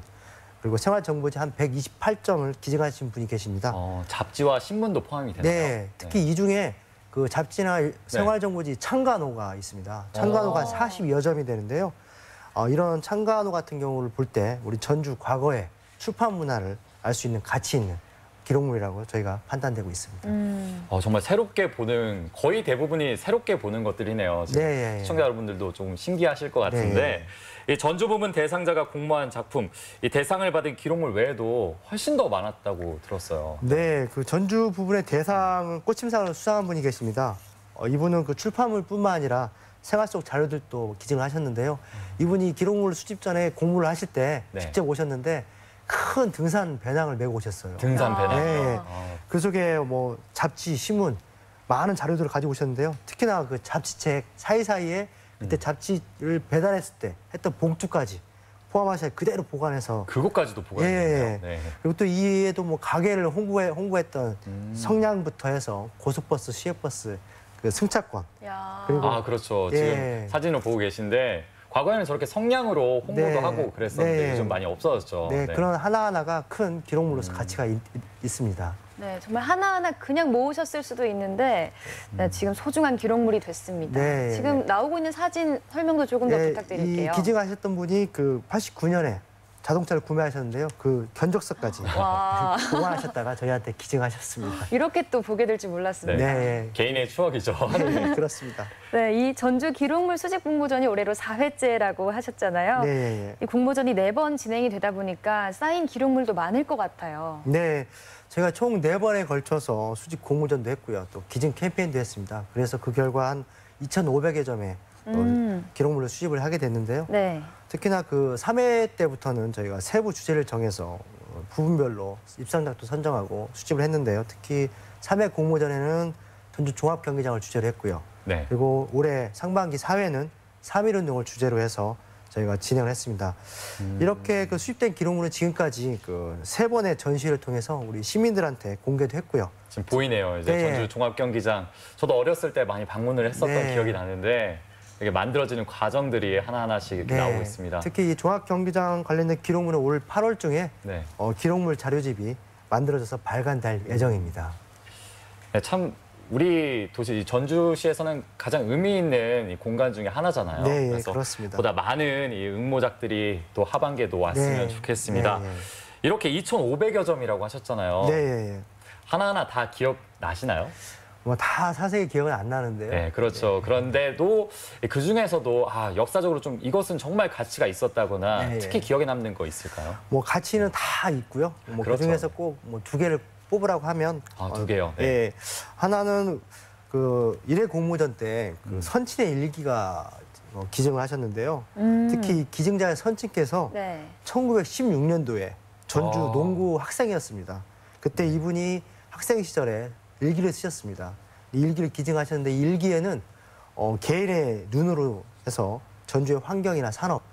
그리고 생활정보지 한 128점을 기증하신 분이 계십니다. 잡지와 신문도 포함이 되나요? 네, 특히 이 중에 잡지나 생활정보지 창간호가 있습니다. 창간호가 42여 점이 되는데요. 이런 창간호 같은 경우를 볼 때 우리 전주 과거의 출판 문화를 알 수 있는 가치 있는 기록물이라고 저희가 판단되고 있습니다. 정말 새롭게 보는, 거의 대부분이 새롭게 보는 것들이네요. 네, 시청자 여러분들도 조금 신기하실 것 같은데 이 전주 부문 대상자가 공모한 작품, 이 대상을 받은 기록물 외에도 훨씬 더 많았다고 들었어요. 네, 전주 부분의 대상 꽃심상을 수상한 분이 계십니다. 이분은 출판물뿐만 아니라 생활 속 자료들도 기증을 하셨는데요. 이분이 기록물 수집 전에 공부를 하실 때 직접 오셨는데 큰 등산 배낭을 메고 오셨어요. 등산 배낭. 네. 그 속에 잡지, 신문 많은 자료들을 가지고 오셨는데요. 특히나 잡지책 사이사이에 그때 잡지를 배달했을 때 했던 봉투까지 포함하셔서 그대로 보관해서 그것까지도 보관했네요. 네. 그리고 또 이에도 가게를 홍보했던 성냥부터 해서 고속버스, 시외버스 승차권. 그리고 그렇죠. 지금 사진을 보고 계신데 과거에는 저렇게 성냥으로 홍보도 하고 그랬었는데 요즘 많이 없어졌죠. 네, 그런 하나하나가 큰 기록물로서 가치가 있습니다. 네, 정말 하나하나 그냥 모으셨을 수도 있는데 지금 소중한 기록물이 됐습니다. 네, 지금 나오고 있는 사진 설명도 조금 더 부탁드릴게요. 이 기증하셨던 분이 89년에 자동차를 구매하셨는데요. 견적서까지 보관하셨다가 저희한테 기증하셨습니다. 이렇게 또 보게 될 줄 몰랐습니다. 네. 개인의 추억이죠. 네, 그렇습니다. 네, 이 전주 기록물 수집 공모전이 올해로 4회째라고 하셨잖아요. 네. 이 공모전이 4번 진행이 되다 보니까 쌓인 기록물도 많을 것 같아요. 네. 제가 총 4번에 걸쳐서 수집 공모전도 했고요. 또 기증 캠페인도 했습니다. 그래서 그 결과 한 2,500여 점의 기록물을 수집을 하게 됐는데요. 네. 특히나 그 3회 때부터는 저희가 세부 주제를 정해서 부분별로 입상작도 선정하고 수집을 했는데요. 특히 3회 공모전에는 전주 종합경기장을 주제로 했고요. 네. 그리고 올해 상반기 4회는 3.1운동을 주제로 해서 저희가 진행을 했습니다. 이렇게 그 수집된 기록물은 지금까지 그 3번의 전시회를 통해서 우리 시민들한테 공개도 했고요. 지금 보이네요. 이제 네. 전주 종합경기장. 저도 어렸을 때 많이 방문을 했었던 네. 기억이 나는데 이게 만들어지는 과정들이 하나하나씩 이렇게 네. 나오고 있습니다. 특히 이 종합경기장 관련된 기록물은 올 8월중에 네. 기록물 자료집이 만들어져서 발간될 예정입니다. 네, 참 우리 도시 전주시에서는 가장 의미 있는 이 공간 중에 하나잖아요. 네, 그래서 그렇습니다. 보다 많은 이 응모작들이 또 하반기에도 왔으면 네. 좋겠습니다. 네, 네. 이렇게 2,500여 점이라고 하셨잖아요. 네. 하나하나 다 기억 나시나요? 뭐 다 자세히 기억은 안 나는데요. 네, 그렇죠. 그런데도 그 중에서도 역사적으로 좀 이것은 정말 가치가 있었다거나 네. 특히 기억에 남는 거 있을까요? 뭐 가치는 다 있고요. 뭐 그렇죠. 그중에서 꼭 뭐 2개를 뽑으라고 하면 2개요. 네. 예. 하나는 그 1회 공모전 때 그 선친의 일기가 기증을 하셨는데요. 특히 이 기증자의 선친께서 네. 1916년도에 전주 농구 학생이었습니다. 그때 이분이 학생 시절에 일기를 쓰셨습니다. 이 일기를 기증하셨는데 이 일기에는 개인의 눈으로 해서 전주의 환경이나 산업,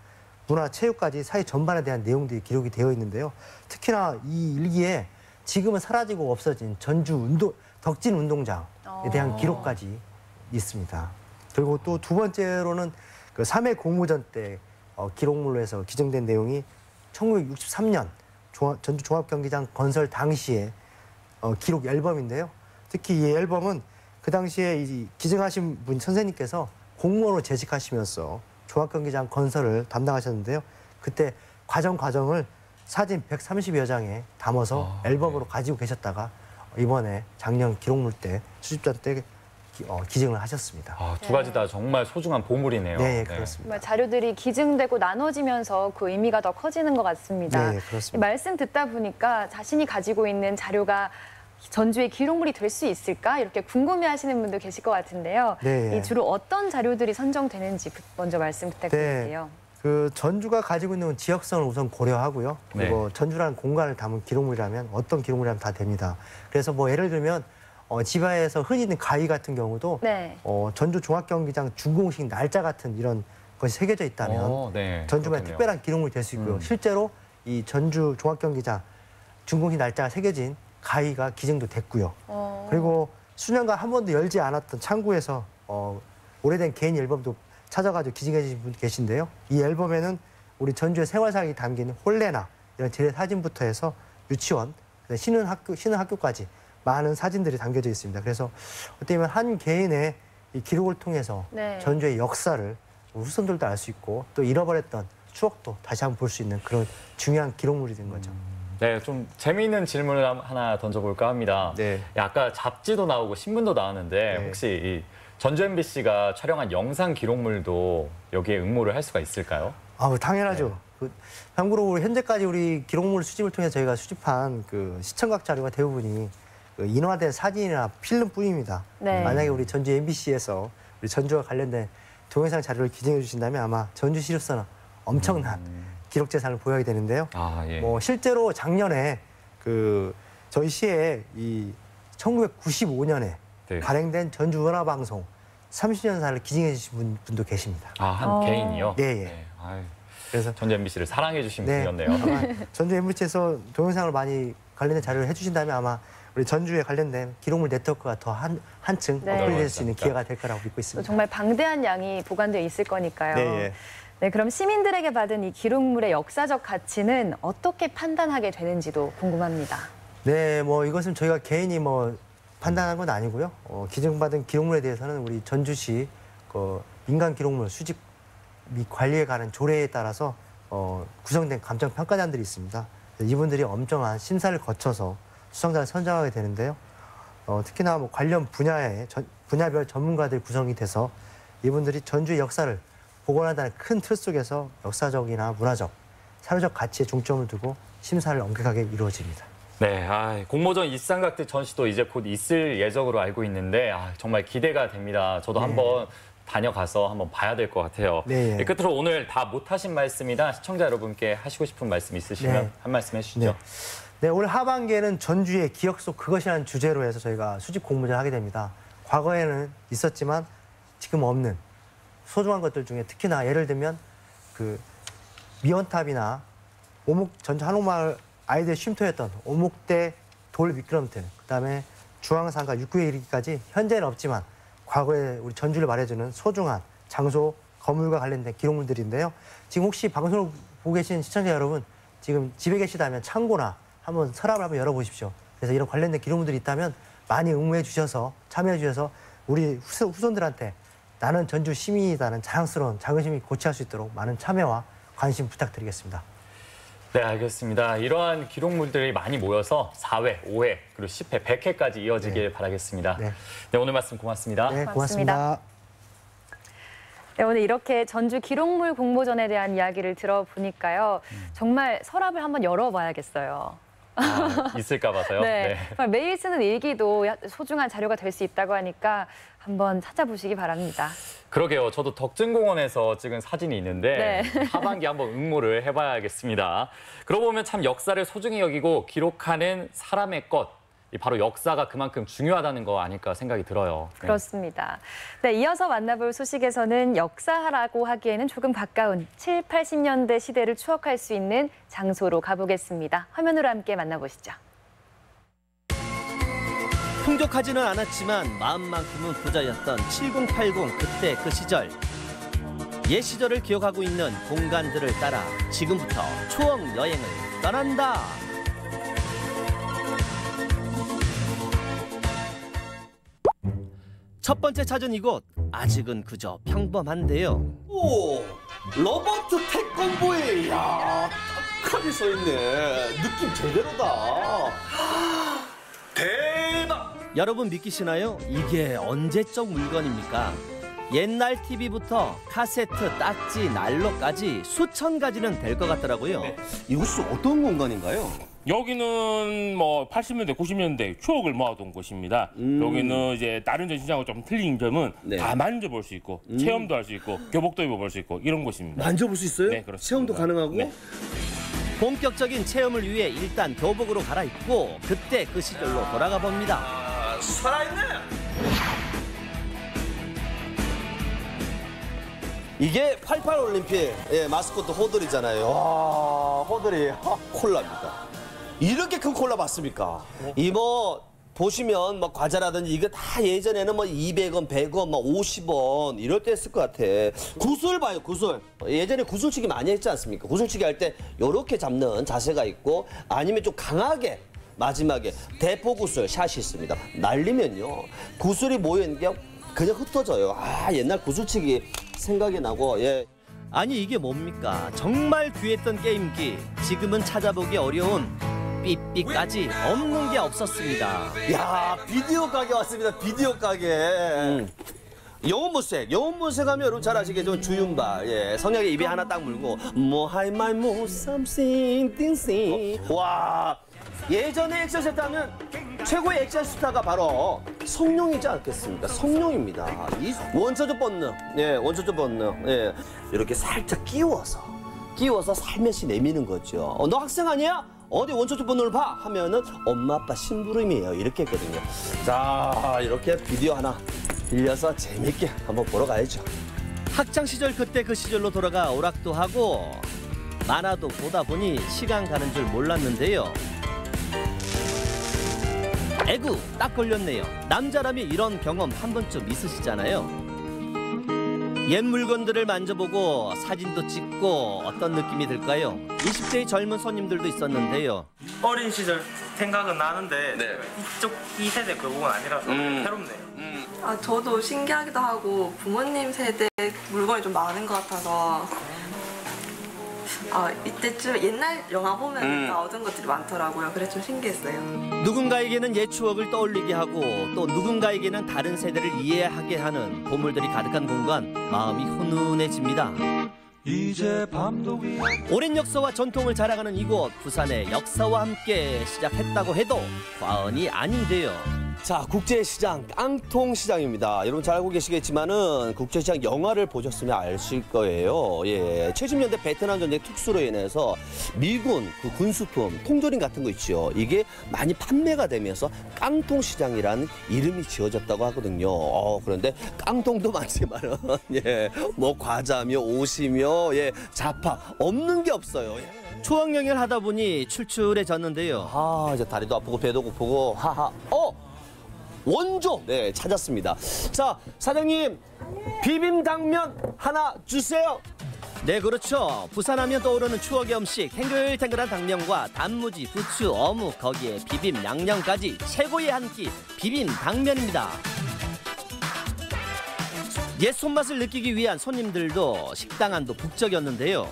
문화, 체육까지 사회 전반에 대한 내용들이 기록이 되어 있는데요. 특히나 이 일기에 지금은 사라지고 없어진 덕진 운동장에 대한 기록까지 있습니다. 그리고 또 두 번째로는 그 3회 공모전 때 기록물로 해서 기증된 내용이 1963년 전주 종합경기장 건설 당시에 기록 앨범인데요. 특히 이 앨범은 그 당시에 이 기증하신 분 선생님께서 공무원으로 재직하시면서 종합경기장 건설을 담당하셨는데요. 그때 과정을 사진 130여 장에 담아서 앨범으로 가지고 계셨다가 이번에 작년 기록물 때 수집전 때 기증을 하셨습니다. 두 가지 다 정말 소중한 보물이네요. 네, 그렇습니다. 정말 자료들이 기증되고 나눠지면서 그 의미가 더 커지는 것 같습니다. 네, 그렇습니다. 이 말씀 듣다 보니까 자신이 가지고 있는 자료가 전주의 기록물이 될 수 있을까? 이렇게 궁금해하시는 분도 계실 것 같은데요. 네. 이 주로 어떤 자료들이 선정되는지 먼저 말씀 부탁드릴게요. 그 전주가 가지고 있는 지역성을 우선 고려하고요. 그리고 전주라는 공간을 담은 기록물이라면 어떤 기록물이라면 다 됩니다. 그래서 뭐 예를 들면 지바에서 흔히 있는 가위 같은 경우도 네. 전주 종합경기장 준공식 날짜 같은 이런 것이 새겨져 있다면 전주만의 특별한 기록물이 될 수 있고요. 실제로 이 전주 종합경기장 준공식 날짜가 새겨진 가위가 기증도 됐고요. 그리고 수년간 한 번도 열지 않았던 창구에서 오래된 개인 앨범도 찾아가지고 기증해 주신 분 계신데요. 이 앨범에는 우리 전주의 생활상이 담긴 홀레나 이런 재래 사진부터 해서 유치원, 신흥 학교까지 많은 사진들이 담겨져 있습니다. 그래서 어떻게 보면 한 개인의 이 기록을 통해서 전주의 역사를 후손들도 알 수 있고 또 잃어버렸던 추억도 다시 한번 볼 수 있는 그런 중요한 기록물이 된 거죠. 네, 좀 재미있는 질문을 하나 던져볼까 합니다. 아까 잡지도 나오고 신문도 나왔는데 혹시 이 전주 MBC가 촬영한 영상 기록물도 여기에 응모를 할 수가 있을까요? 당연하죠. 참고로 현재까지 우리 기록물 수집을 통해 저희가 수집한 그 시청각 자료가 대부분이 그 인화된 사진이나 필름뿐입니다. 만약에 우리 전주 MBC에서 우리 전주와 관련된 동영상 자료를 기증해 주신다면 아마 전주시로서는 엄청난 기록 재산을 보유하게 되는데요. 뭐 실제로 작년에 그 저희 시에 이 1995년에 발행된 전주 은하방송 30년사를 기증해 주신 분도 계십니다. 한 개인이요? 네. 그래서 전주 MBC를 사랑해 주신 분이었네요. 아마 전주 MBC에서 동영상을 많이 관련된 자료를 해주신다면 아마 우리 전주에 관련된 기록물 네트워크가 더 한층 업그레이드될 수 있는 기회가 될 거라고 믿고 있습니다. 정말 방대한 양이 보관되어 있을 거니까요. 네, 그럼 시민들에게 받은 이 기록물의 역사적 가치는 어떻게 판단하게 되는지도 궁금합니다. 네, 뭐 이것은 저희가 개인이 뭐 판단한 건 아니고요. 기증받은 기록물에 대해서는 우리 전주시 그 민간 기록물 수집 및 관리에 관한 조례에 따라서 구성된 감정평가단들이 있습니다. 이분들이 엄정한 심사를 거쳐서 수상자를 선정하게 되는데요. 특히나 뭐 관련 분야별 전문가들이 구성이 돼서 이분들이 전주의 역사를 복원한다는 큰 틀 속에서 역사적이나 문화적, 사회적 가치에 중점을 두고 심사를 엄격하게 이루어집니다. 네, 공모전 일상각들 전시도 이제 곧 있을 예정으로 알고 있는데 정말 기대가 됩니다. 저도 한번 다녀가서 한번 봐야 될 것 같아요. 네. 끝으로 오늘 다 못하신 말씀이나 시청자 여러분께 하시고 싶은 말씀 있으시면 한 말씀 해주시죠. 네, 올 하반기에는 전주의 기억 속 그것이라는 주제로 해서 저희가 수집 공모전을 하게 됩니다. 과거에는 있었지만 지금 없는 소중한 것들 중에 특히나 예를 들면 그 미원탑이나 전주 한옥마을 아이들 쉼터였던 오목대 돌 미끄럼틀, 그다음에 중앙상가 6구에 이르기까지 현재는 없지만 과거에 우리 전주를 말해주는 소중한 장소, 건물과 관련된 기록물들인데요. 지금 혹시 방송을 보고 계신 시청자 여러분, 지금 집에 계시다면 창고나 한번 서랍을 한번 열어보십시오. 그래서 이런 관련된 기록물들이 있다면 많이 응모해 주셔서, 참여해 주셔서 우리 후손들한테 나는 전주 시민이다는 자랑스러운 자긍심이 고취할 수 있도록 많은 참여와 관심 부탁드리겠습니다. 네, 알겠습니다. 이러한 기록물들이 많이 모여서 4회, 5회, 그리고 10회, 100회까지 이어지길 바라겠습니다. 네, 오늘 말씀 고맙습니다. 네, 고맙습니다. 네, 오늘 이렇게 전주 기록물 공모전에 대한 이야기를 들어보니까요. 정말 서랍을 한번 열어봐야겠어요. 있을까 봐서요. 네. 매일 쓰는 일기도 소중한 자료가 될 수 있다고 하니까 한번 찾아보시기 바랍니다. 그러게요. 저도 덕진공원에서 찍은 사진이 있는데 하반기 한번 응모를 해봐야겠습니다. 그러고 보면 참 역사를 소중히 여기고 기록하는 사람의 것, 바로 역사가 그만큼 중요하다는 거 아닐까 생각이 들어요. 그렇습니다. 네, 이어서 만나볼 소식에서는 역사라고 하기에는 조금 가까운 7, 80년대 시대를 추억할 수 있는 장소로 가보겠습니다. 화면으로 함께 만나보시죠. 풍족하지는 않았지만 마음만큼은 부자였던 7080 그때 그 시절. 옛 시절을 기억하고 있는 공간들을 따라 지금부터 추억 여행을 떠난다. 첫 번째 찾은 이곳, 아직은 그저 평범한데요. 오, 로버트 태권보에 딱하게 써있네. 느낌 제대로다. 대박! 여러분 믿기시나요? 이게 언제적 물건입니까? 옛날 TV부터 카세트, 딱지, 난로까지 수천 가지는 될 것 같더라고요. 이곳은 어떤 공간인가요? 여기는 뭐 80년대, 90년대 추억을 모아둔 곳입니다. 여기는 이제 다른 전시장하고 좀 틀린 점은 다 만져볼 수 있고 체험도 할 수 있고 교복도 입어볼 수 있고 이런 곳입니다. 만져볼 수 있어요? 네, 그렇습니다. 체험도 가능하고? 네. 본격적인 체험을 위해 일단 교복으로 갈아입고 그때 그 시절로 돌아가 봅니다. 살아있네! 이게 88 올림픽 마스코트 호들이잖아요. 와, 호들이 콜라입니다. 이렇게 큰 콜라 맞습니까? 이 뭐 보시면 뭐 과자라든지 이거 다 예전에는 뭐 200원, 100원, 뭐 50원 이럴 때 했을 것 같아. 구슬 봐요, 구슬. 예전에 구슬치기 많이 했지 않습니까? 구슬치기 할 때 이렇게 잡는 자세가 있고 아니면 좀 강하게 마지막에 대포구슬 샷이 있습니다. 날리면요 구슬이 모여있는 게 그냥 흩어져요. 옛날 구슬치기 생각이 나고. 아니 이게 뭡니까? 정말 귀했던 게임기. 지금은 찾아보기 어려운 삐삐까지 없는 게 없었습니다. 야, 비디오 가게 왔습니다. 비디오 가게. 영혼문색. 영혼문색 하면 여러분 잘 아시겠지만 주윤발. 성냥에 입에 하나 딱 물고 뭐 I might move something, thing. 와, 예전에 액션 세트 하면 최고의 액션 스타가 바로 성룡이지 않겠습니까? 성룡입니다. 이 원초적 본능. 원초적 본능. 이렇게 살짝 끼워서 살며시 내미는 거죠. 너 학생 아니야? 어디 원초적 본능을 봐? 하면은 엄마 아빠 심부름이에요. 이렇게 했거든요. 자, 이렇게 비디오 하나 빌려서 재밌게 한번 보러 가야죠. 학창시절 그때 그 시절로 돌아가 오락도 하고 만화도 보다 보니 시간 가는 줄 몰랐는데요. 에구, 딱 걸렸네요. 남자라면 이런 경험 한 번쯤 있으시잖아요. 옛 물건들을 만져보고 사진도 찍고 어떤 느낌이 들까요? 20대의 젊은 손님들도 있었는데요. 어린 시절 생각은 나는데 이 세대 그 부분 아니라서 새롭네요. 저도 신기하기도 하고 부모님 세대 물건이 좀 많은 것 같아서 이때쯤 옛날 영화 보면 얻은 것들이 많더라고요. 그래서 좀 신기했어요. 누군가에게는 옛 추억을 떠올리게 하고 또 누군가에게는 다른 세대를 이해하게 하는 보물들이 가득한 공간, 마음이 훈훈해집니다. 오랜 역사와 전통을 자랑하는 이곳 부산의 역사와 함께 시작했다고 해도 과언이 아닌데요. 자, 국제시장 깡통시장입니다. 여러분 잘 알고 계시겠지만은 국제시장 영화를 보셨으면 아실 거예요. 예, 70년대 베트남 전쟁 특수로 인해서 미군 그 군수품 통조림 같은 거 있죠. 이게 많이 판매가 되면서 깡통시장이라는 이름이 지어졌다고 하거든요. 그런데 깡통도 많지만은 예, 뭐 과자며 옷이며 예, 자파 없는 게 없어요. 초학영을 하다 보니 출출해졌는데요. 이제 다리도 아프고 배도 고프고 하하. 원조! 네, 찾았습니다. 자, 사장님, 비빔당면 하나 주세요. 네, 그렇죠. 부산하면 떠오르는 추억의 음식, 탱글탱글한 당면과 단무지, 부추, 어묵, 거기에 비빔 양념까지 최고의 한 끼, 비빔당면입니다. 옛 손맛을 느끼기 위한 손님들도 식당 안도 북적였는데요.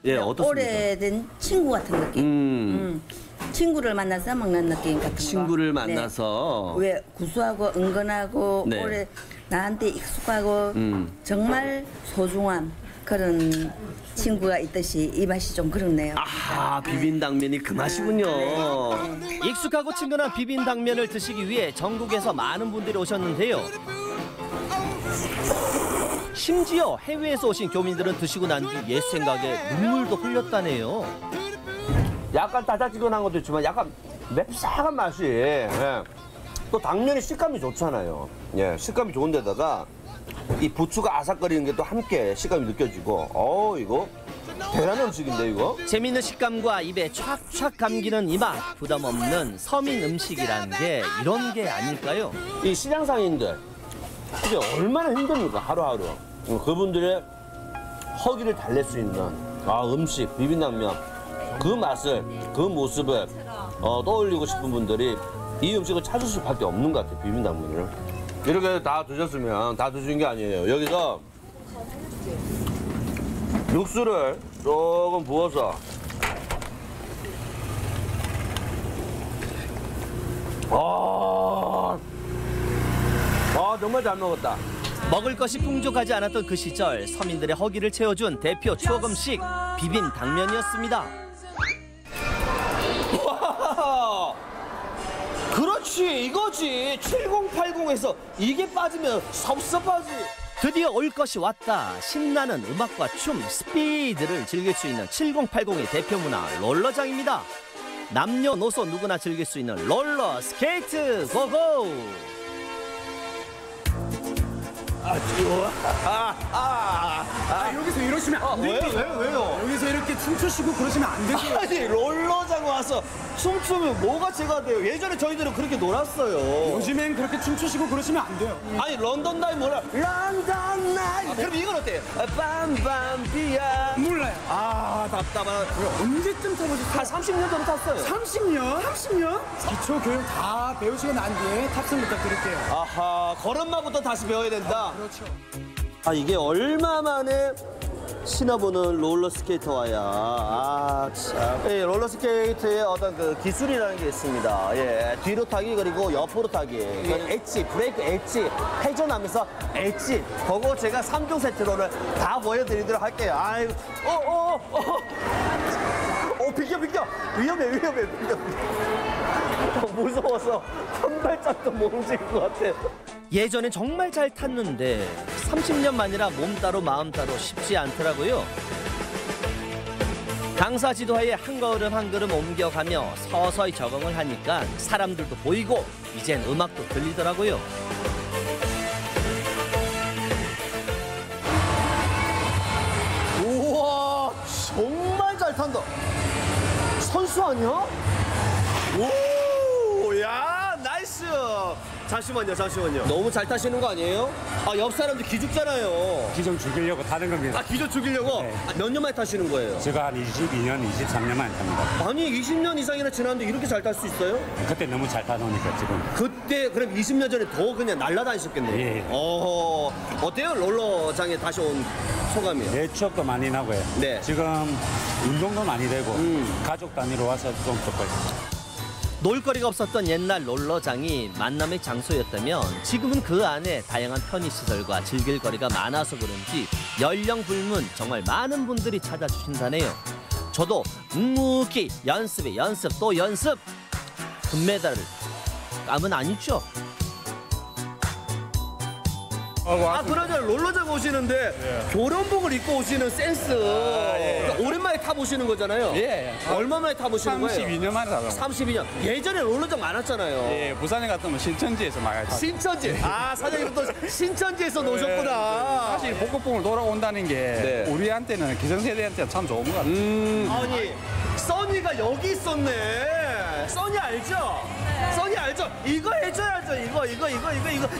예, 어떻습니까? 오래된 친구 같은 느낌. 친구를 만나서 먹는 느낌 같은 거. 친구를 만나서. 왜 구수하고 은근하고 네. 오래 나한테 익숙하고 정말 소중한 그런 친구가 있듯이 이 맛이 좀 그렇네요. 비빔당면이 그 맛이군요. 익숙하고 친근한 비빔당면을 드시기 위해 전국에서 많은 분들이 오셨는데요. 심지어 해외에서 오신 교민들은 드시고 난 뒤 옛 생각에 눈물도 흘렸다네요. 약간 달달지근한 것도 있지만 약간 맵싹한 맛이. 예. 또 당면이 식감이 좋잖아요. 예, 식감이 좋은데다가 이 부추가 아삭거리는 게 또 함께 식감이 느껴지고. 이거 대단한 음식인데 이거. 재미있는 식감과 입에 촥촥 감기는 이 맛. 부담 없는 서민 음식이란 게 이런 게 아닐까요? 이 시장상인들 이게 얼마나 힘듭니까 하루하루. 그분들의 허기를 달랠 수 있는 음식 비빔당면. 그 맛을, 그 모습을 떠올리고 싶은 분들이 이 음식을 찾을 수밖에 없는 것 같아요, 비빔당면을. 이렇게 다 드셨으면 다 드신 게 아니에요. 여기서 육수를 조금 부어서 정말 잘 먹었다. 먹을 것이 풍족하지 않았던 그 시절 서민들의 허기를 채워준 대표 추억 음식 비빔당면이었습니다. 그렇지, 이거지. 7080에서 이게 빠지면 섭섭하지. 드디어 올 것이 왔다. 신나는 음악과 춤, 스피드를 즐길 수 있는 7080의 대표 문화 롤러장입니다. 남녀노소 누구나 즐길 수 있는 롤러 스케이트 고고! 여기서 이러시면 안 돼요. 왜요? 여기서 이렇게 춤추시고 그러시면 안 되세요. 아니, 롤러장 와서 춤추면 뭐가 제가 돼요? 예전에 저희들은 그렇게 놀았어요. 요즘엔 그렇게 춤추시고 그러시면 안 돼요. 아니, 런던 나이 몰라. 런던 나이. 그럼 이건 어때요? 빰빰비야. 몰라요. 답답한. 언제쯤 타보셨어요? 한 30년 전에 탔어요. 30년? 30년? 기초 교육 다 배우시고 난 뒤에 탑승 부탁드릴게요. 걸음마부터 다시 배워야 된다. 그렇죠. 이게 얼마 만에 신어보는 롤러스케이터와야. 참. 롤러스케이트의 어떤 그 기술이라는 게 있습니다. 예, 뒤로 타기 그리고 옆으로 타기. 엣지, 브레이크 엣지, 회전하면서 엣지. 그거 제가 3종 세트로를 다 보여드리도록 할게요. 비켜. 위험해. 무서워서 한 발짝도 못 움직일 것 같아. 예전엔 정말 잘 탔는데 30년 만이라 몸 따로 마음 따로 쉽지 않더라고요. 강사 지도하에 한 걸음 한 걸음 옮겨가며 서서히 적응을 하니까 사람들도 보이고 이젠 음악도 들리더라고요. 우와, 정말 잘 탄다. 선수 아니야? 오, 야, 나이스. 잠시만요. 너무 잘 타시는 거 아니에요? 옆 사람들 기죽잖아요. 기존 죽이려고 타는 겁니다. 기존 죽이려고? 네. 몇 년 만에 타시는 거예요? 제가 한 22년, 23년 만에 탑니다. 아니, 20년 이상이나 지났는데 이렇게 잘 탈 수 있어요? 그때 너무 잘 타놓으니까 지금. 그때 그럼 20년 전에 더 그냥 날라다니셨겠네요. 예. 어때요? 롤러장에 다시 온 소감이요? 내 추억도 많이 나고요. 네. 지금 운동도 많이 되고 가족 단위로 와서 좀 좋고요. 놀거리가 없었던 옛날 롤러장이 만남의 장소였다면 지금은 그 안에 다양한 편의시설과 즐길 거리가 많아서 그런지 연령 불문 정말 많은 분들이 찾아주신다네요. 저도 묵묵히 연습에 연습 또 연습. 금메달을 깜은 아니죠? 그러자 롤러장 오시는데 교련복을 입고 오시는 센스. 그러니까 오랜만에 타보시는 거잖아요. 예. 얼마 만에 타보시는 거예요? 32년 만에 타요. 32년. 예전에 롤러장 많았잖아요. 예, 부산에 갔다면 신천지에서 많이 타요. 신천지. 아, 사장님 또 신천지에서 노셨구나. 사실 복고풍을 돌아온다는 게 우리한테는 기성세대한테는 참 좋은 것 같아요. 아니, 써니가 여기 있었네. 써니 알죠? 써니 알죠? 이거 해줘야죠.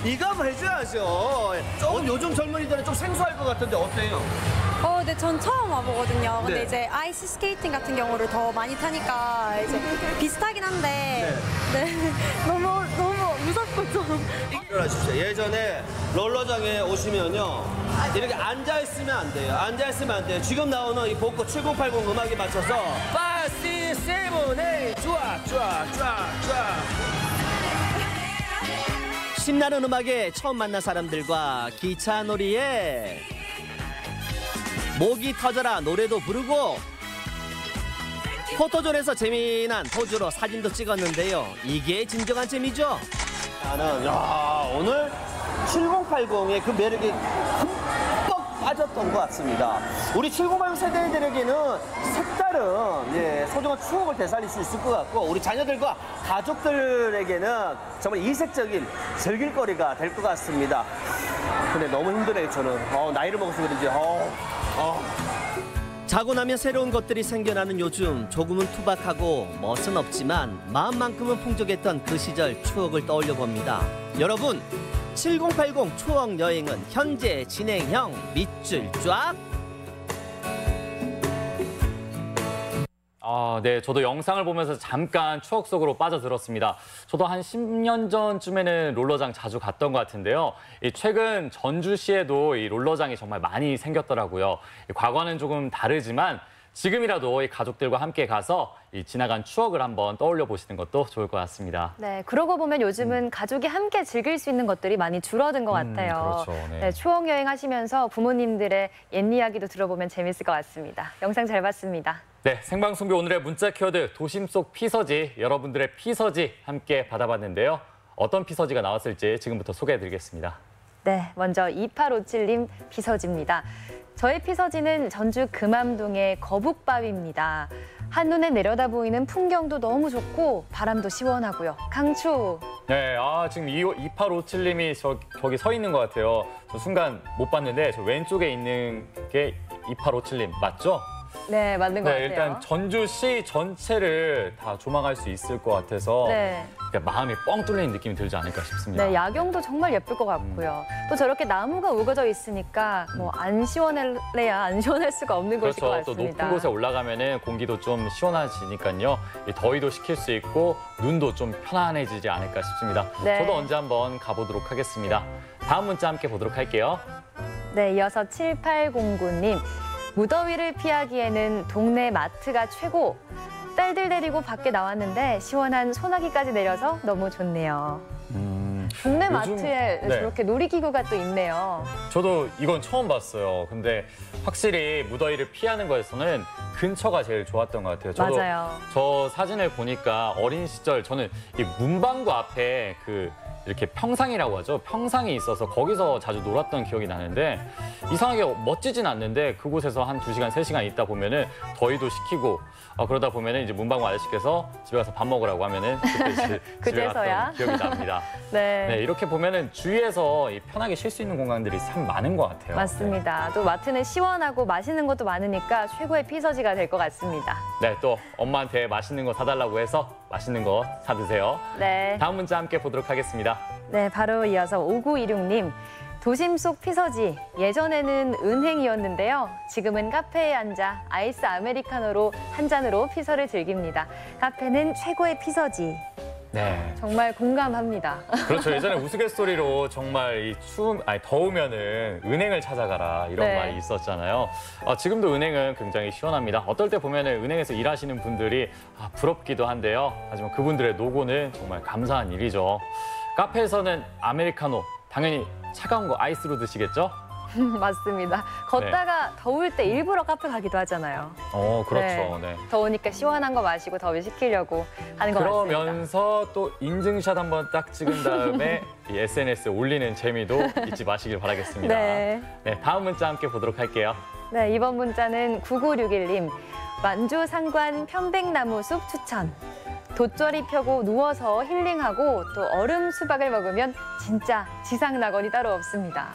이거 한번 해줘야죠. 조금 요즘 젊은이들은 좀 생소할 것 같은데 어때요? 네, 전 처음 와보거든요. 근데 네. 이제 아이스 스케이팅 같은 경우를 더 많이 타니까 이제 비슷하긴 한데, 너무 무섭고 좀. 일어나십시오. 예전에 롤러장에 오시면요. 이렇게 앉아있으면 안 돼요. 앉아있으면 안 돼요. 지금 나오는 이 복고 7080 음악에 맞춰서 5, 6, 7, 8 쫙. 신나는 음악에 처음 만난 사람들과 기차놀이에 목이 터져라 노래도 부르고 포토존에서 재미난 포즈로 사진도 찍었는데요. 이게 진정한 재미죠. 나는 오늘 7080의 그 매력이 흠뻑 빠졌던 것 같습니다. 우리 7080 세대들에게는 색다른 소중한 추억을 되살릴 수 있을 것 같고 우리 자녀들과 가족들에게는 정말 이색적인 즐길거리가 될 것 같습니다. 근데 너무 힘드네요, 저는. 나이를 먹어서 그런지. 자고 나면 새로운 것들이 생겨나는 요즘 조금은 투박하고 멋은 없지만 마음만큼은 풍족했던 그 시절 추억을 떠올려 봅니다. 여러분 7080 추억 여행은 현재 진행형 밑줄 쫙. 네, 저도 영상을 보면서 잠깐 추억 속으로 빠져들었습니다. 저도 한 10년 전쯤에는 롤러장 자주 갔던 것 같은데요. 최근 전주시에도 이 롤러장이 정말 많이 생겼더라고요. 과거는 조금 다르지만 지금이라도 이 가족들과 함께 가서 이 지나간 추억을 한번 떠올려 보시는 것도 좋을 것 같습니다. 네, 그러고 보면 요즘은 가족이 함께 즐길 수 있는 것들이 많이 줄어든 것 같아요. 그렇죠. 네, 추억 여행 하시면서 부모님들의 옛 이야기도 들어보면 재밌을 것 같습니다. 영상 잘 봤습니다. 네, 생방송비 오늘의 문자 키워드 도심 속 피서지, 여러분들의 피서지 함께 받아봤는데요. 어떤 피서지가 나왔을지 지금부터 소개해드리겠습니다. 네, 먼저 2857님 피서지입니다. 저의 피서지는 전주 금암동의 거북바위입니다. 한눈에 내려다 보이는 풍경도 너무 좋고 바람도 시원하고요. 강추. 네, 지금 2857님이 저기 서 있는 것 같아요. 저 순간 못 봤는데 저 왼쪽에 있는 게 2857님 맞죠? 네, 맞는 것 같아요. 일단 전주시 전체를 다 조망할 수 있을 것 같아서 마음이 뻥 뚫리는 느낌이 들지 않을까 싶습니다. 네, 야경도 정말 예쁠 것 같고요. 또 저렇게 나무가 우거져 있으니까 뭐 안 시원할래야 안 시원할 수가 없는 곳일 것 그렇죠. 또 같습니다. 높은 곳에 올라가면은 공기도 좀 시원하시니까요. 이 더위도 식힐 수 있고 눈도 좀 편안해지지 않을까 싶습니다. 네. 저도 언제 한번 가보도록 하겠습니다. 다음 문자 함께 보도록 할게요. 네, 이어서 7809님. 무더위를 피하기에는 동네 마트가 최고. 딸들 데리고 밖에 나왔는데 시원한 소나기까지 내려서 너무 좋네요. 동네 마트에 저렇게 놀이기구가 또 있네요. 저도 이건 처음 봤어요. 근데 확실히 무더위를 피하는 거에서는 근처가 제일 좋았던 것 같아요. 저도 맞아요. 저 사진을 보니까 어린 시절 저는 이 문방구 앞에 이렇게 평상이라고 하죠. 평상이 있어서 거기서 자주 놀았던 기억이 나는데 이상하게 멋지진 않는데 그곳에서 한 2시간, 3시간 있다 보면은 더위도 식히고 그러다 보면은 이제 문방구 아저씨께서 집에 가서 밥 먹으라고 하면은 그때 이제 집에 갔던 기억이 납니다. 네, 이렇게 보면은 주위에서 편하게 쉴 수 있는 공간들이 참 많은 것 같아요. 맞습니다. 또 마트는 시원하고 맛있는 것도 많으니까 최고의 피서지가 될 것 같습니다. 네, 또 엄마한테 맛있는 거 사달라고 해서 맛있는 거 사드세요. 네. 다음 문자 함께 보도록 하겠습니다. 네, 바로 이어서 5926님. 도심 속 피서지, 예전에는 은행이었는데요. 지금은 카페에 앉아 아이스 아메리카노로 한 잔으로 피서를 즐깁니다. 카페는 최고의 피서지. 네. 정말 공감합니다. 그렇죠. 예전에 우스갯소리로 정말 더우면은 은행을 찾아가라 이런 말이 있었잖아요. 지금도 은행은 굉장히 시원합니다. 어떨 때 보면은 은행에서 일하시는 분들이 부럽기도 한데요. 하지만 그분들의 노고는 정말 감사한 일이죠. 카페에서는 아메리카노, 당연히 차가운 거 아이스로 드시겠죠? 맞습니다. 걷다가 더울 때 일부러 카페 가기도 하잖아요. 그렇죠. 네. 더우니까 시원한 거 마시고 더위 식히려고 하는 것 같습니다. 그러면서 또 인증샷 한번 딱 찍은 다음에 이 SNS에 올리는 재미도 잊지 마시길 바라겠습니다. 네. 네, 다음 문자 함께 보도록 할게요. 네, 이번 문자는 9961님. 만주 상관 편백나무 숲 추천. 돗자리 펴고 누워서 힐링하고 또 얼음 수박을 먹으면 진짜 지상낙원이 따로 없습니다.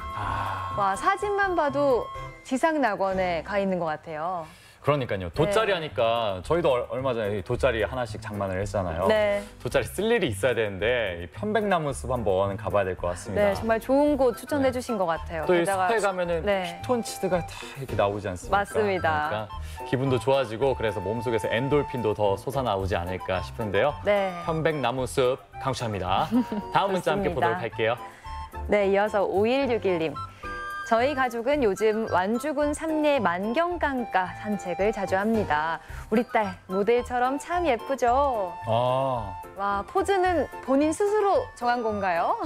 와, 사진만 봐도 지상낙원에 가 있는 것 같아요. 그러니까요. 돗자리 하니까 저희도 얼마 전에 돗자리 하나씩 장만을 했잖아요. 네. 돗자리 쓸 일이 있어야 되는데 이 편백나무 숲 한번 가봐야 될 것 같습니다. 네, 정말 좋은 곳 추천해 주신 것 같아요. 또 이 숲에 가면은 네. 피톤치드가 다 이렇게 나오지 않습니까? 맞습니다. 그러니까 기분도 좋아지고 그래서 몸속에서 엔돌핀도 더 솟아나오지 않을까 싶은데요. 네. 편백나무 숲 강추합니다. 다음 문자 함께 보도록 할게요. 네, 이어서 5161님. 저희 가족은 요즘 완주군 삼례 만경강가 산책을 자주 합니다. 우리 딸 모델처럼 참 예쁘죠? 와, 포즈는 본인 스스로 정한 건가요?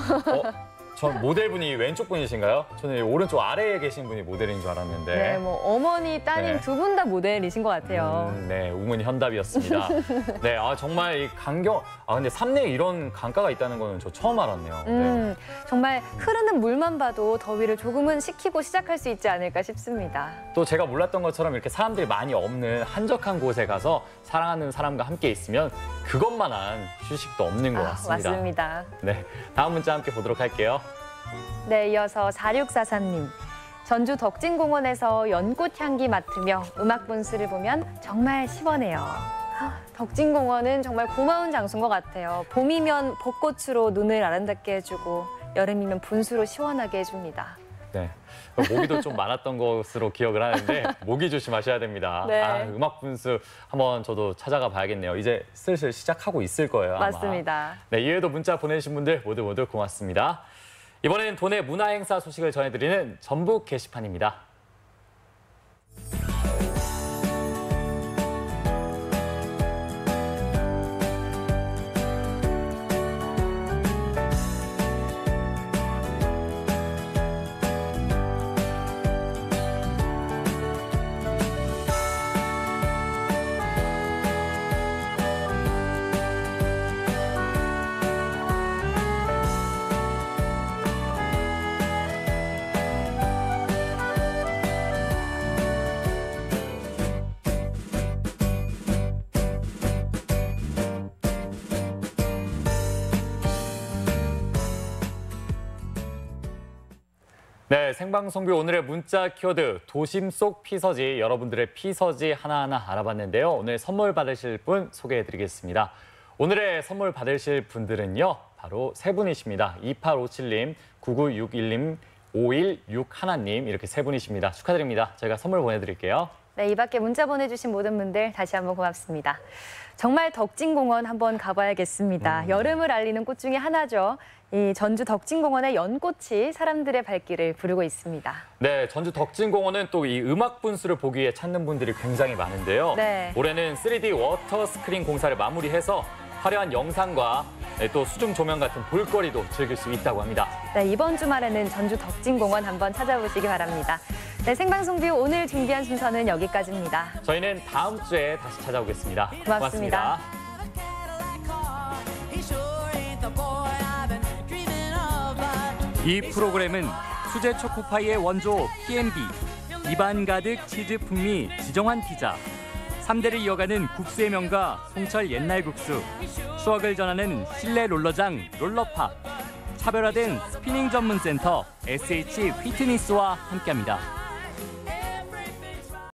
전 모델분이 왼쪽 분이신가요? 저는 오른쪽 아래에 계신 분이 모델인 줄 알았는데. 네, 뭐 어머니, 따님 네. 두 분 다 모델이신 것 같아요. 네, 우문현답이었습니다. 네, 정말 이 근데 삼내에 이런 강가가 있다는 거는 저 처음 알았네요. 네. 정말 흐르는 물만 봐도 더위를 조금은 식히고 시작할 수 있지 않을까 싶습니다. 또 제가 몰랐던 것처럼 이렇게 사람들이 많이 없는 한적한 곳에 가서 사랑하는 사람과 함께 있으면 그것만한 휴식도 없는 것 같습니다. 맞습니다. 네, 다음 문자 함께 보도록 할게요. 네, 이어서 4644님. 전주 덕진공원에서 연꽃 향기 맡으며 음악 분수를 보면 정말 시원해요. 덕진공원은 정말 고마운 장소인 것 같아요. 봄이면 벚꽃으로 눈을 아름답게 해주고 여름이면 분수로 시원하게 해줍니다. 네, 모기도 좀 많았던 것으로 기억을 하는데 모기 조심하셔야 됩니다. 네. 음악 분수 한번 저도 찾아가 봐야겠네요. 이제 슬슬 시작하고 있을 거예요, 아마. 맞습니다. 네, 이외에도 문자 보내주신 분들 모두 고맙습니다. 이번엔 도내 문화행사 소식을 전해드리는 전북 게시판입니다. 네, 생방송비 오늘의 문자 키워드 도심 속 피서지, 여러분들의 피서지 하나하나 알아봤는데요. 오늘 선물 받으실 분 소개해드리겠습니다. 오늘의 선물 받으실 분들은요, 바로 세 분이십니다. 2857님, 9961님, 5161님 이렇게 세 분이십니다. 축하드립니다. 저희가 선물 보내드릴게요. 네, 이 밖에 문자 보내주신 모든 분들 다시 한번 고맙습니다. 정말 덕진공원 한번 가봐야겠습니다. 여름을 알리는 꽃 중에 하나죠. 이 전주 덕진공원의 연꽃이 사람들의 발길을 부르고 있습니다. 네, 전주 덕진공원은 또 이 음악 분수를 보기 위해 찾는 분들이 굉장히 많은데요. 네. 올해는 3D 워터 스크린 공사를 마무리해서 화려한 영상과 또 수중 조명 같은 볼거리도 즐길 수 있다고 합니다. 네, 이번 주말에는 전주 덕진공원 한번 찾아보시기 바랍니다. 네, 생방송뷰 오늘 준비한 순서는 여기까지입니다. 저희는 다음 주에 다시 찾아오겠습니다. 고맙습니다. 이 프로그램은 수제 초코파이의 원조 P&B, 입안 가득 치즈 풍미 지정환 피자, 3대를 이어가는 국수의 명가 송철 옛날 국수, 추억을 전하는 실내 롤러장 롤러팝, 차별화된 스피닝 전문 센터 SH 휘트니스와 함께합니다.